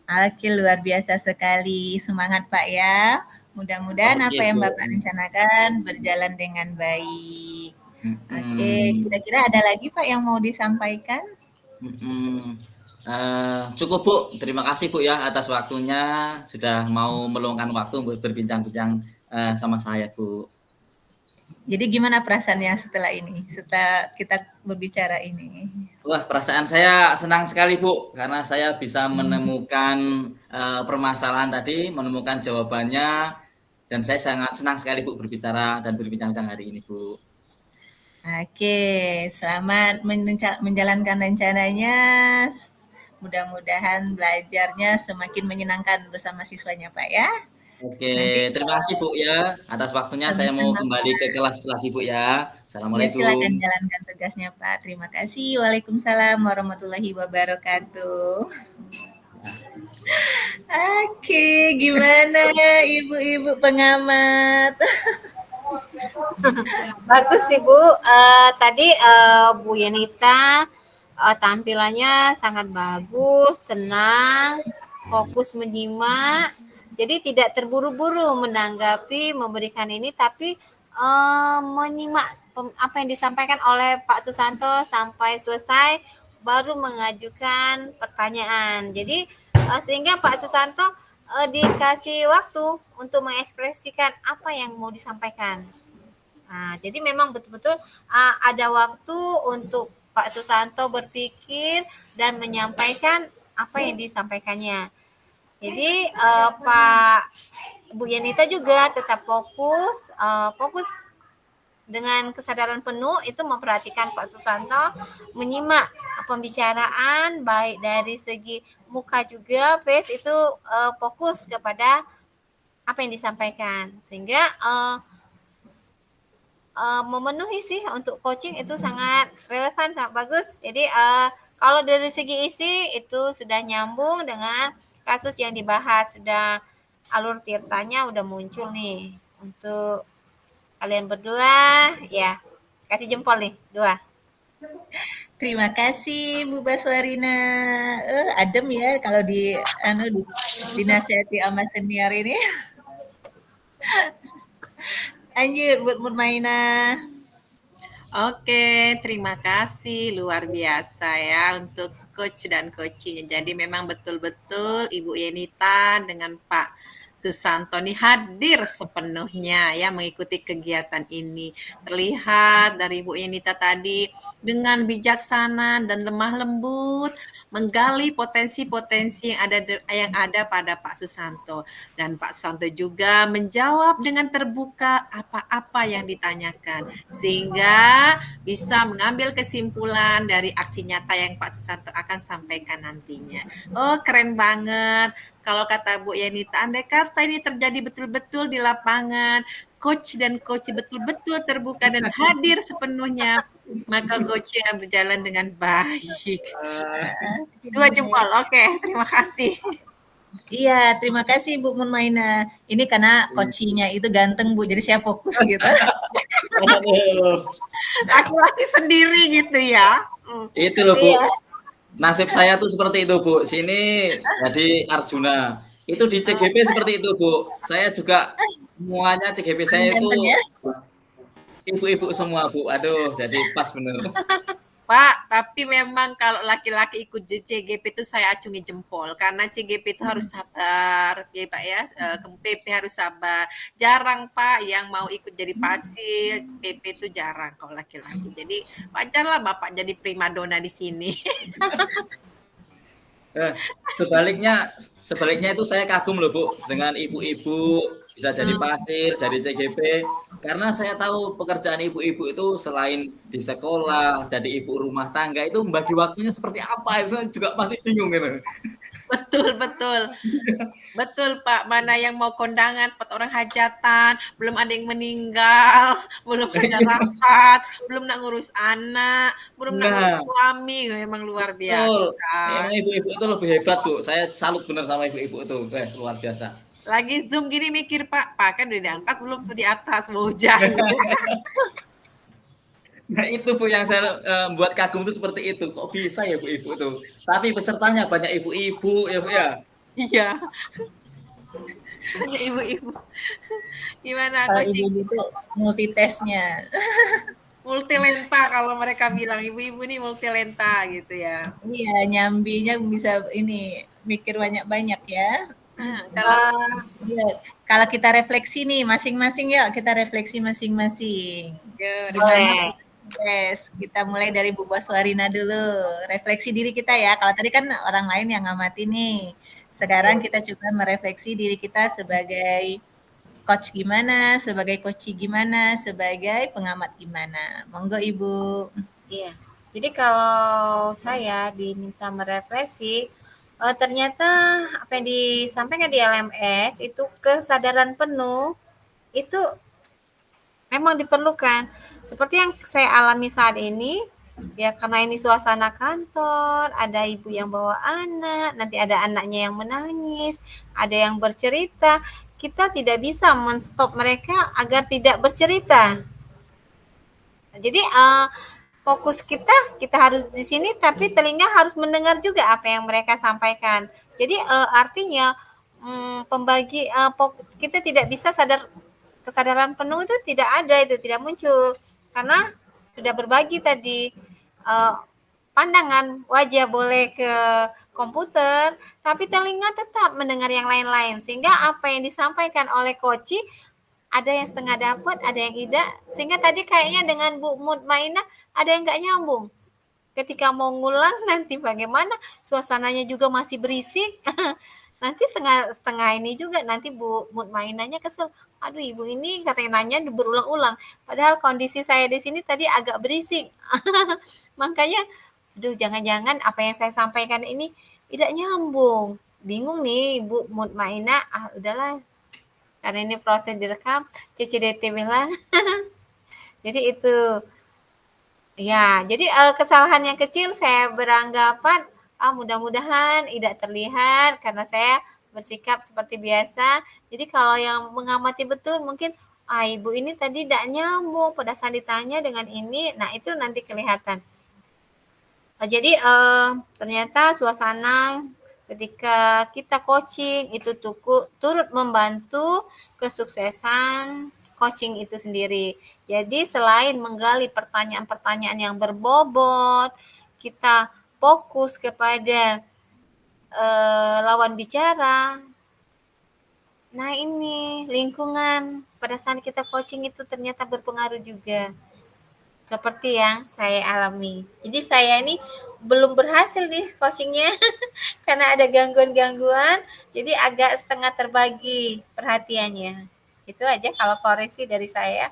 Oke, luar biasa sekali. Semangat Pak ya. Mudah-mudahan Oke apa yang Bu. Bapak rencanakan berjalan dengan baik. Oke, Mhm. kira-kira ada lagi Pak yang mau disampaikan? Mhm. Cukup Bu, terima kasih Bu ya atas waktunya sudah mau meluangkan waktu untuk berbincang-bincang sama saya Bu. Jadi gimana perasaannya setelah ini? Setelah kita berbicara ini? Wah, perasaan saya senang sekali Bu, karena saya bisa menemukan permasalahan tadi, menemukan jawabannya, dan saya sangat senang sekali Bu berbicara dan berbincang-bincang hari ini Bu. Oke, selamat menjalankan rencananya. Mudah-mudahan belajarnya semakin menyenangkan bersama siswanya, Pak ya. Oke, Nanti terima kasih Bu ya atas waktunya. Saya mau sama-sama, kembali Pak. ke kelas lagi Bu ya. Ya, Assalamualaikum. silakan jalankan tugasnya, Pak. Terima kasih. Waalaikumsalam warahmatullahi wabarakatuh. Oke, gimana ibu-ibu pengamat? Bagus sih Bu. Tadi Bu Yenita tampilannya sangat bagus, tenang, fokus menyimak. Jadi tidak terburu-buru menanggapi, memberikan ini, tapi menyimak apa yang disampaikan oleh Pak Susanto sampai selesai, baru mengajukan pertanyaan. Jadi sehingga Pak Susanto dikasih waktu untuk mengekspresikan apa yang mau disampaikan. Nah, jadi memang betul-betul ada waktu untuk Pak Susanto berpikir dan menyampaikan apa yang disampaikannya. Jadi Pak Bu Yenita juga tetap fokus dengan kesadaran penuh itu memperhatikan Pak Susanto, menyimak pembicaraan baik dari segi muka juga face itu fokus kepada apa yang disampaikan sehingga memenuhi sih untuk coaching itu sangat relevan, sangat bagus. Jadi kalau dari segi isi itu sudah nyambung dengan kasus yang dibahas, sudah alur tirtanya udah muncul nih untuk kalian berdua ya. Kasih jempol nih, dua. Terima kasih Bu Baswarina. Adem ya kalau dinasihati sama senior ini. Lanjut buat Mutmaina. Oke, terima kasih luar biasa ya untuk coach dan coaching. Jadi memang betul-betul Ibu Yenita dengan Pak Susanto ini hadir sepenuhnya ya mengikuti kegiatan ini. Terlihat dari Ibu Yenita tadi dengan bijaksana dan lemah lembut menggali potensi-potensi yang ada pada Pak Susanto, dan Pak Susanto juga menjawab dengan terbuka apa-apa yang ditanyakan sehingga bisa mengambil kesimpulan dari aksi nyata yang Pak Susanto akan sampaikan nantinya. Oh, keren banget. Kalau kata Bu Yenita, andai kata ini terjadi betul-betul di lapangan, coach dan coach betul-betul terbuka dan hadir sepenuhnya, maka coachnya berjalan dengan baik. 2 jempol, oke, terima kasih. Iya, terima kasih Bu Munmaina. Ini karena coachnya itu ganteng Bu, jadi saya fokus gitu. Aduh, Laki-laki sendiri gitu ya. itu loh Bu. Iya. Nasib saya tuh seperti itu Bu. Sini jadi Arjuna. Itu di CGP seperti itu Bu. Saya juga semuanya CGP saya itu Ganteng ya. ibu-ibu semua Bu. Aduh, jadi pas bener. Pak, tapi memang kalau laki-laki ikut CGP itu saya acungi jempol karena CGP itu harus sabar, ya Pak ya. PP harus sabar. Jarang Pak yang mau ikut jadi pasir, PP itu jarang kalau laki-laki. Jadi wajarlah Bapak jadi primadona di sini. Sebaliknya itu saya kagum loh Bu dengan ibu-ibu bisa jadi pasir, jadi CGP, karena saya tahu pekerjaan ibu-ibu itu selain di sekolah, jadi ibu rumah tangga itu membagi waktunya seperti apa, saya juga masih bingung gitu. Betul, betul. Betul Pak, mana yang mau kondangan, 4 orang hajatan, belum ada yang meninggal, belum ada rapat, belum nak ngurus anak, belum nak ngurus suami, memang luar Betul. biasa. Emang ibu-ibu itu lebih hebat Bu, saya salut bener sama ibu-ibu itu, luar biasa. Lagi Zoom gini mikir Pak kan udah diangkat belum tuh di atas, mau hujan. Nah itu Bu yang saya buat kagum itu seperti itu, kok bisa ya ibu-ibu itu. Tapi pesertanya banyak ibu-ibu ya Bu ya. Iya. Hanya ibu-ibu. Gimana Kalau coaching? ibu itu multitasknya. Multilenta kalau mereka bilang ibu-ibu nih multilenta gitu ya. Iya, nyambinya bisa ini mikir banyak-banyak ya. Kalau Iya, kalau kita refleksi nih masing-masing ya, kita refleksi masing-masing. Boleh. Yes, kita mulai dari Bu Baswarina dulu. Refleksi diri kita ya. Kalau tadi kan orang lain yang ngamati nih. Sekarang kita coba merefleksi diri kita sebagai coach gimana, sebagai coach gimana, sebagai pengamat gimana. Monggo Ibu. Iya. Jadi kalau saya diminta merefleksi, ternyata apa yang disampaikan di LMS itu kesadaran penuh itu memang diperlukan. Seperti yang saya alami saat ini, ya karena ini suasana kantor, ada ibu yang bawa anak, nanti ada anaknya yang menangis, ada yang bercerita. Kita tidak bisa men-stop mereka agar tidak bercerita. Jadi fokus kita harus di sini, tapi telinga harus mendengar juga apa yang mereka sampaikan. Jadi artinya kita tidak bisa kesadaran penuh itu tidak ada, itu tidak muncul karena sudah berbagi tadi pandangan wajah boleh ke komputer, tapi telinga tetap mendengar yang lain-lain sehingga apa yang disampaikan oleh coach ada yang setengah dapat, ada yang tidak, sehingga tadi kayaknya dengan Bu Mutmainah ada yang nggak nyambung. Ketika mau ngulang nanti bagaimana, suasananya juga masih berisik, nanti setengah ini juga nanti Bu Mutmainahnya kesel. Aduh ibu ini katanya nanya berulang-ulang, padahal kondisi saya di sini tadi agak berisik. Makanya, aduh jangan-jangan apa yang saya sampaikan ini tidak nyambung. Bingung nih Bu Mutmainah, udahlah. Karena ini proses direkam, CCDT bilang. Jadi itu. Ya, jadi kesalahan yang kecil saya beranggapan mudah-mudahan tidak terlihat karena saya bersikap seperti biasa. Jadi kalau yang mengamati betul mungkin ibu ini tadi tidak nyambung pada saat ditanya dengan ini, nah itu nanti kelihatan. Jadi ternyata suasana ketika kita coaching itu turut membantu kesuksesan coaching itu sendiri. Jadi selain menggali pertanyaan-pertanyaan yang berbobot, kita fokus kepada lawan bicara. Nah ini lingkungan pada saat kita coaching itu ternyata berpengaruh juga. Seperti yang saya alami. Jadi saya ini belum berhasil di coachingnya karena ada gangguan-gangguan, jadi agak setengah terbagi perhatiannya. Itu aja kalau koreksi dari saya.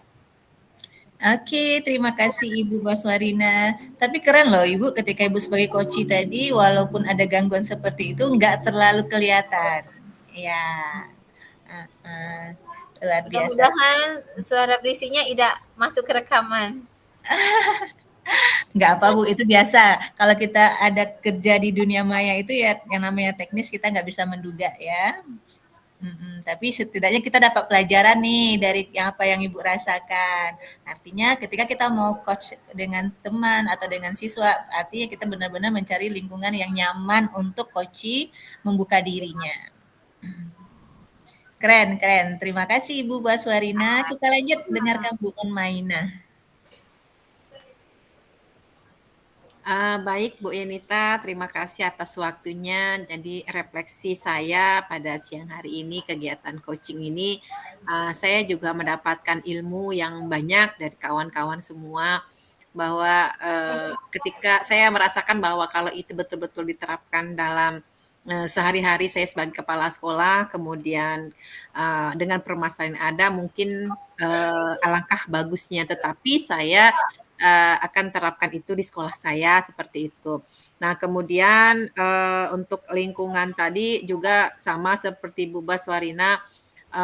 Oke, terima kasih Ibu Baswarina. Tapi keren loh Ibu ketika Ibu sebagai coach tadi, walaupun ada gangguan seperti itu, nggak terlalu kelihatan. Ya, luar biasa. Mudah-mudahan suara berisinya tidak masuk ke rekaman. Nggak apa Bu, itu biasa. Kalau kita ada kerja di dunia maya itu ya yang namanya teknis kita nggak bisa menduga ya. Tapi setidaknya kita dapat pelajaran nih dari apa yang Ibu rasakan. Artinya ketika kita mau coach dengan teman atau dengan siswa, artinya kita benar-benar mencari lingkungan yang nyaman untuk coach membuka dirinya. Keren, keren. Terima kasih Ibu Baswarina. Kita lanjut dengarkan Bu Maina. Baik Bu Yenita, terima kasih atas waktunya. Jadi refleksi saya pada siang hari ini, kegiatan coaching ini, saya juga mendapatkan ilmu yang banyak dari kawan-kawan semua, bahwa ketika saya merasakan bahwa kalau itu betul-betul diterapkan dalam sehari-hari saya sebagai kepala sekolah, kemudian dengan permasalahan yang ada mungkin alangkah bagusnya, tetapi saya akan terapkan itu di sekolah saya seperti itu. Nah, kemudian untuk lingkungan tadi juga sama seperti Bu Baswarina.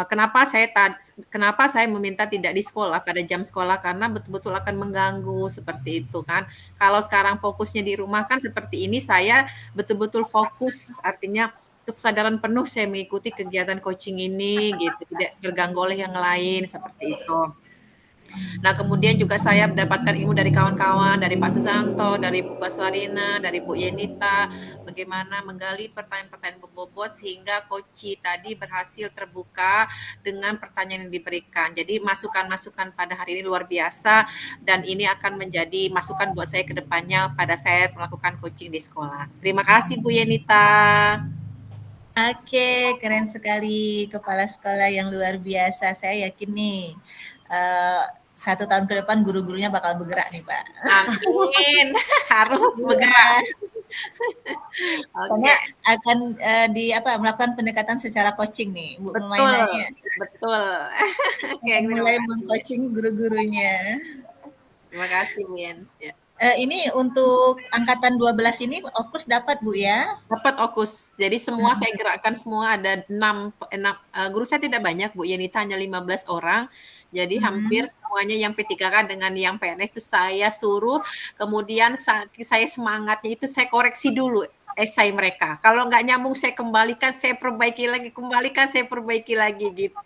Kenapa saya meminta tidak di sekolah pada jam sekolah, karena betul-betul akan mengganggu seperti itu kan. Kalau sekarang fokusnya di rumah kan seperti ini, saya betul-betul fokus, artinya kesadaran penuh saya mengikuti kegiatan coaching ini gitu, tidak terganggu oleh yang lain seperti itu. Nah, kemudian juga saya mendapatkan ilmu dari kawan-kawan, dari Pak Susanto, dari Bu Baswarina, dari Bu Yenita, bagaimana menggali pertanyaan-pertanyaan berbobot sehingga coach tadi berhasil terbuka dengan pertanyaan yang diberikan. Jadi masukan-masukan pada hari ini luar biasa, dan ini akan menjadi masukan buat saya ke depannya pada saya melakukan coaching di sekolah. Terima kasih Bu Yenita. Oke, keren sekali kepala sekolah yang luar biasa. Saya yakin nih 1 tahun ke depan guru-gurunya bakal bergerak nih Pak. Amin, harus bergerak. Karena akan melakukan pendekatan secara coaching nih Bu Betul, Mainanya. betul. Oke, Mulai meng-coaching guru-gurunya. Terima kasih Bu Yen. Ya. Ini untuk angkatan 12 ini OKUS dapat Bu ya? Dapat OKUS. Jadi semua saya gerakkan semua, ada 6 guru saya tidak banyak Bu Yenita, hanya 15 orang. Jadi hampir semuanya yang P3K dengan yang PNS itu saya suruh, kemudian saya semangatnya itu saya koreksi dulu esai mereka. Kalau nggak nyambung saya kembalikan, saya perbaiki lagi, saya perbaiki lagi gitu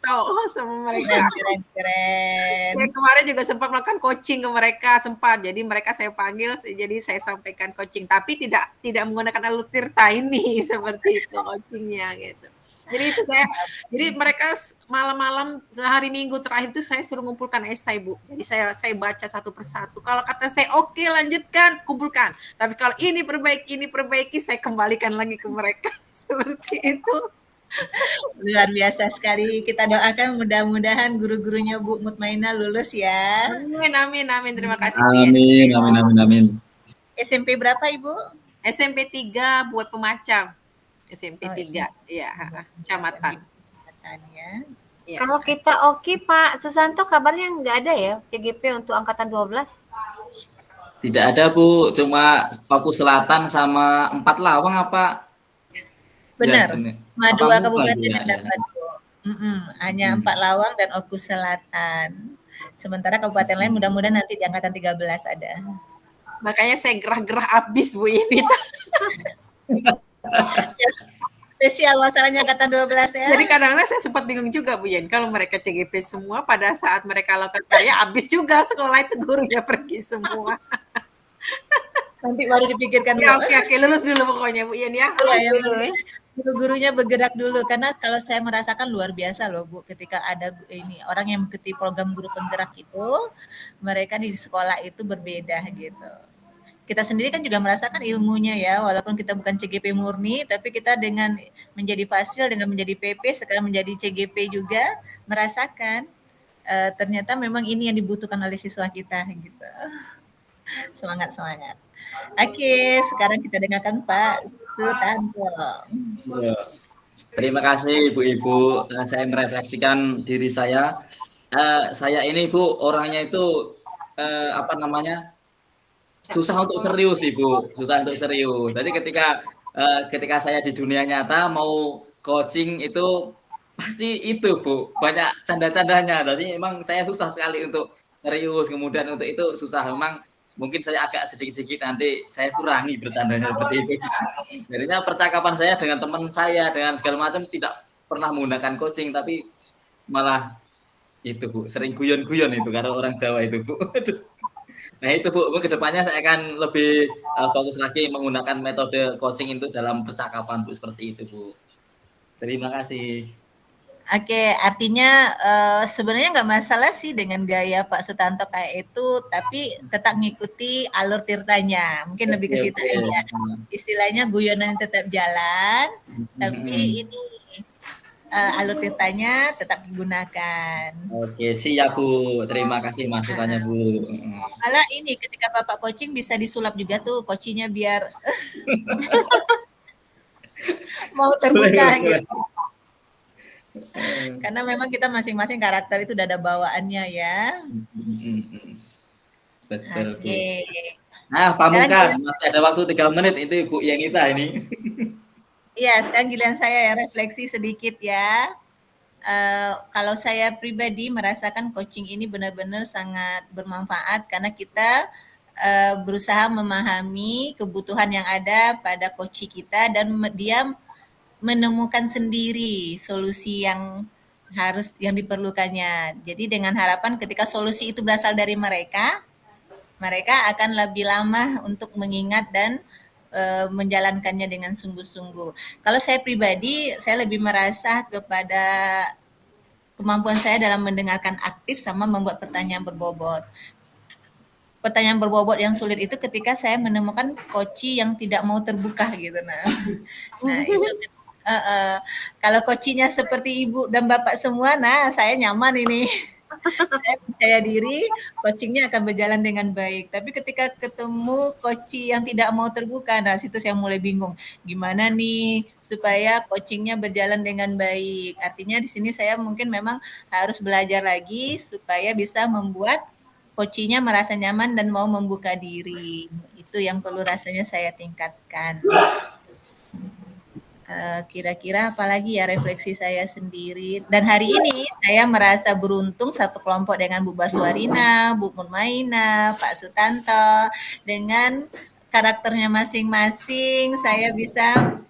sama mereka. Keren. Saya kemarin juga sempat melakukan coaching ke mereka, sempat. Jadi mereka saya panggil, jadi saya sampaikan coaching, tapi tidak menggunakan alur tirta ini seperti itu coachingnya gitu. Jadi mereka malam-malam sehari minggu terakhir itu saya suruh ngumpulkan esai Bu. Jadi saya baca satu persatu. Kalau kata saya oke, lanjutkan, kumpulkan. Tapi kalau ini perbaiki, saya kembalikan lagi ke mereka seperti itu. Luar biasa sekali. Kita doakan mudah-mudahan guru-gurunya Bu Mutmainah lulus ya. Amin. Terima kasih. Amin. SMP berapa Ibu? SMP 3 buat pemacam. SMP 3, ya, kecamatan. Ya. Ya. Kalau kita oke Pak Susanto, kabarnya nggak ada ya CGP untuk angkatan 12? Tidak ada Bu, cuma Fokus Selatan sama 4 Lawang apa? Benar. Ya, 2 kabupaten yang dapat. Hanya 4 Lawang dan OKUS Selatan. Sementara kabupaten lain mudah-mudahan nanti di angkatan 13 ada. Makanya saya gerah-gerah habis Bu ini. Spesial masalahnya angkatan 12 ya. Jadi kadang-kadang saya sempat bingung juga Bu Yen, kalau mereka CGP semua pada saat mereka lakukan karya habis juga sekolah itu gurunya pergi semua. Nanti baru dipikirkan ya, oke, lulus dulu pokoknya Bu Yen ya. Guru-gurunya bergerak dulu, karena kalau saya merasakan luar biasa loh Bu, ketika ada ini orang yang mengikuti program guru penggerak itu, mereka di sekolah itu berbeda gitu. kita sendiri kan juga merasakan ilmunya ya, walaupun kita bukan CGP murni, tapi kita dengan menjadi fasil, dengan menjadi PP, sekarang menjadi CGP juga, merasakan ternyata memang ini yang dibutuhkan oleh siswa kita gitu. Semangat, semangat. Oke, sekarang kita dengarkan Pak Sutanto. Ya. Terima kasih Ibu-Ibu. Saya merefleksikan diri saya. Saya ini Bu orangnya itu apa namanya susah untuk serius Ibu, susah untuk serius. Jadi ketika saya di dunia nyata mau coaching itu pasti itu Bu banyak canda-candanya. Jadi memang saya susah sekali untuk serius. Kemudian untuk itu susah memang. Mungkin saya agak sedikit-sedikit nanti saya kurangi bercandanya seperti itu. Jadinya percakapan saya dengan teman saya dengan segala macam tidak pernah menggunakan coaching tapi malah itu Bu sering guyon-guyon itu karena orang Jawa itu Bu. Nah itu Bu, kedepannya saya akan lebih fokus lagi menggunakan metode coaching itu dalam percakapan Bu seperti itu Bu. Terima kasih. Oke, artinya sebenarnya nggak masalah sih dengan gaya Pak Sutanto kayak itu, tapi tetap ngikuti alur tirtanya. Mungkin lebih ke situ aja. Istilahnya guyonan tetap jalan, tapi ini alur tirtanya tetap digunakan. Oke, siap Bu. Terima kasih masukannya Bu. Malah ini ketika Bapak coaching bisa disulap juga tuh coachingnya biar mau terbuka gitu. Karena memang kita masing-masing karakter itu udah ada bawaannya ya. Betul Bu. Oke. Nah, Pamungkas masih ada waktu 3 menit itu Ibu yang kita ini. Iya, sekarang giliran saya ya refleksi sedikit ya. Kalau saya pribadi merasakan coaching ini benar-benar sangat bermanfaat karena kita berusaha memahami kebutuhan yang ada pada coach kita dan dia menemukan sendiri solusi yang diperlukannya. Jadi dengan harapan ketika solusi itu berasal dari mereka akan lebih lama untuk mengingat dan menjalankannya dengan sungguh-sungguh. Kalau saya pribadi, saya lebih merasa kepada kemampuan saya dalam mendengarkan aktif sama membuat pertanyaan berbobot. Pertanyaan berbobot yang sulit itu ketika saya menemukan coach yang tidak mau terbuka gitu. Nah itu kalau coachnya seperti ibu dan bapak semua, nah saya nyaman ini. Saya percaya diri, coachingnya akan berjalan dengan baik. Tapi ketika ketemu coach yang tidak mau terbuka, nah situ saya mulai bingung. Gimana nih supaya coachingnya berjalan dengan baik? Artinya di sini saya mungkin memang harus belajar lagi supaya bisa membuat coachingnya merasa nyaman dan mau membuka diri. Itu yang perlu rasanya saya tingkatkan. Kira-kira apalagi ya refleksi saya sendiri. Dan hari ini saya merasa beruntung satu kelompok dengan Bu Baswarina, Bu Mutmainah, Pak Sutanto, dengan karakternya masing-masing saya bisa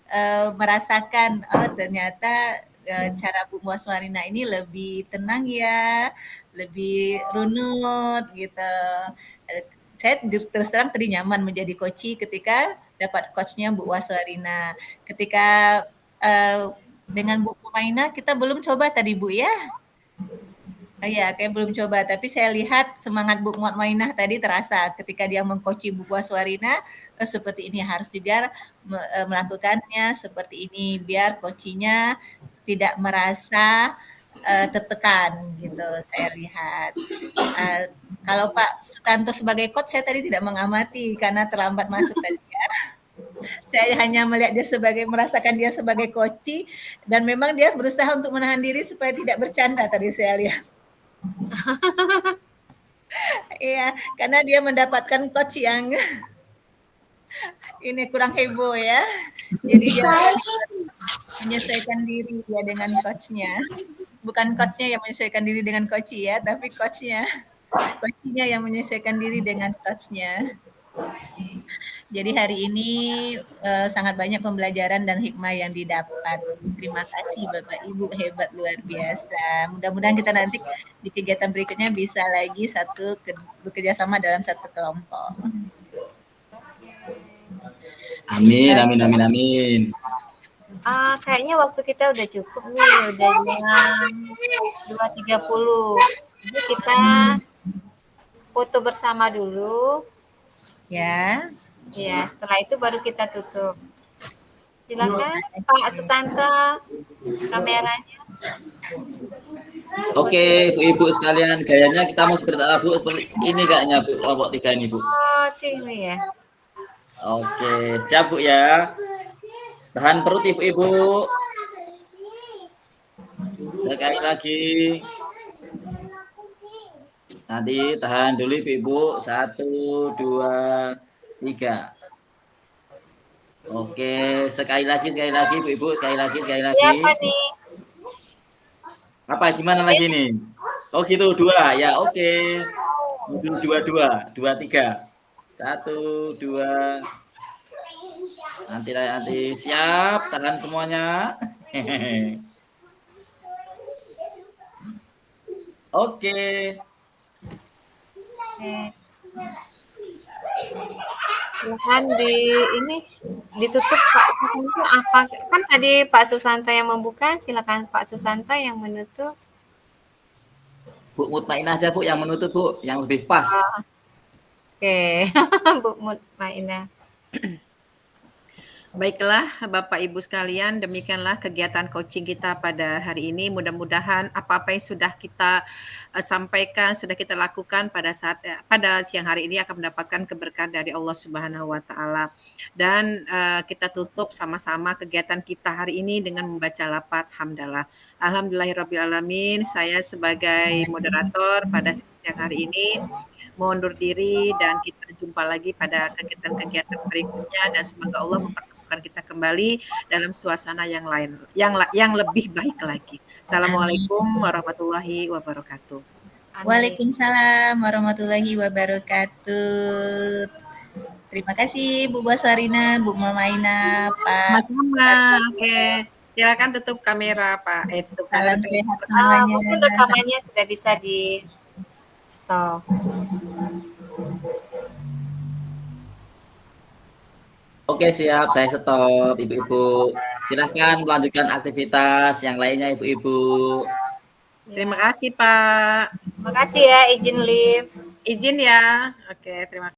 merasakan ternyata cara Bu Baswarina ini lebih tenang ya, lebih runut gitu. Saya terus terang tadi nyaman menjadi coach ketika dapat coachnya Bu Waswarina. Ketika dengan Bu Maina kita belum coba tadi Bu ya. Iya, kayak belum coba. Tapi saya lihat semangat Bu Mainah tadi terasa ketika dia mengcoachi Bu Waswarina. Seperti ini harus juga melakukannya seperti ini biar coachingnya tidak merasa tertekan gitu. Saya lihat. Kalau Pak Sutanto sebagai coach saya tadi tidak mengamati karena terlambat masuk tadi ya. Saya hanya melihat dia merasakan dia sebagai coach dan memang dia berusaha untuk menahan diri supaya tidak bercanda tadi saya lihat. Iya, karena dia mendapatkan coach yang ini kurang heboh ya. Jadi dia menyesuaikan diri dia dengan coachnya. Bukan coachnya yang menyesuaikan diri dengan coach ya, tapi coachnya yang menyesuaikan diri dengan coachnya. Jadi hari ini sangat banyak pembelajaran dan hikmah yang didapat. Terima kasih Bapak Ibu, hebat luar biasa. Mudah-mudahan kita nanti di kegiatan berikutnya bisa lagi bekerja sama dalam satu kelompok. Amin, amin, amin, amin. Kayaknya waktu kita udah cukup nih, udah jam 2.30. Jadi kita foto bersama dulu. Ya. Ya, setelah itu baru kita tutup. Silakan Pak Susanto, kameranya. Oke, ibu-ibu sekalian, gayanya kita mau seperti apa, Bu? Seperti ini kayaknya, Bu, kelompok 3 ini, Bu. Oh, ini ya. Oke, siap, Bu ya. Tahan perut, ibu-ibu. Sekali lagi. Nanti tahan dulu, ibu-ibu. 1, 2, 3. Oke, sekali lagi, ibu-ibu. Sekali lagi. Siapa nih? Apa, gimana lagi nih? Oh gitu, 2. Ya, oke. 2, 3. 1, 2. Nanti siap, tahan semuanya. Oke. Silakan ditutup Pak Susanto. Apa kan tadi Pak Susanto yang membuka, silakan Pak Susanto yang menutup. Bu Mutmainah aja, Bu, yang menutup, Bu, yang lebih pas. Oke, Bu Mutmainah. Baiklah Bapak Ibu sekalian, demikianlah kegiatan coaching kita pada hari ini. Mudah-mudahan apa-apa yang sudah kita sampaikan, sudah kita lakukan pada siang hari ini akan mendapatkan keberkahan dari Allah Subhanahu wa taala. Dan kita tutup sama-sama kegiatan kita hari ini dengan membaca lafaz hamdalah. Alhamdulillahirabbil alamin. Saya sebagai moderator pada siang hari ini mohon undur diri dan kita jumpa lagi pada kegiatan-kegiatan berikutnya dan semoga Allah mempertemukan kita kembali dalam suasana yang lain, yang lebih baik lagi. Assalamualaikum warahmatullahi wabarakatuh. Waalaikumsalam warahmatullahi wabarakatuh. Terima kasih Bu Baswarina, Bu Mutmainah, Pak. Sama-sama. Oke. Silakan tutup kamera, Pak. Tutup Salam kamera. sehat semuanya. Mungkin rekamannya sudah bisa di stop. Oke, siap, saya stop, ibu-ibu. Silahkan melanjutkan aktivitas yang lainnya, ibu-ibu. Terima kasih, Pak. Terima kasih ya, izin live. Izin ya. Oke, terima kasih.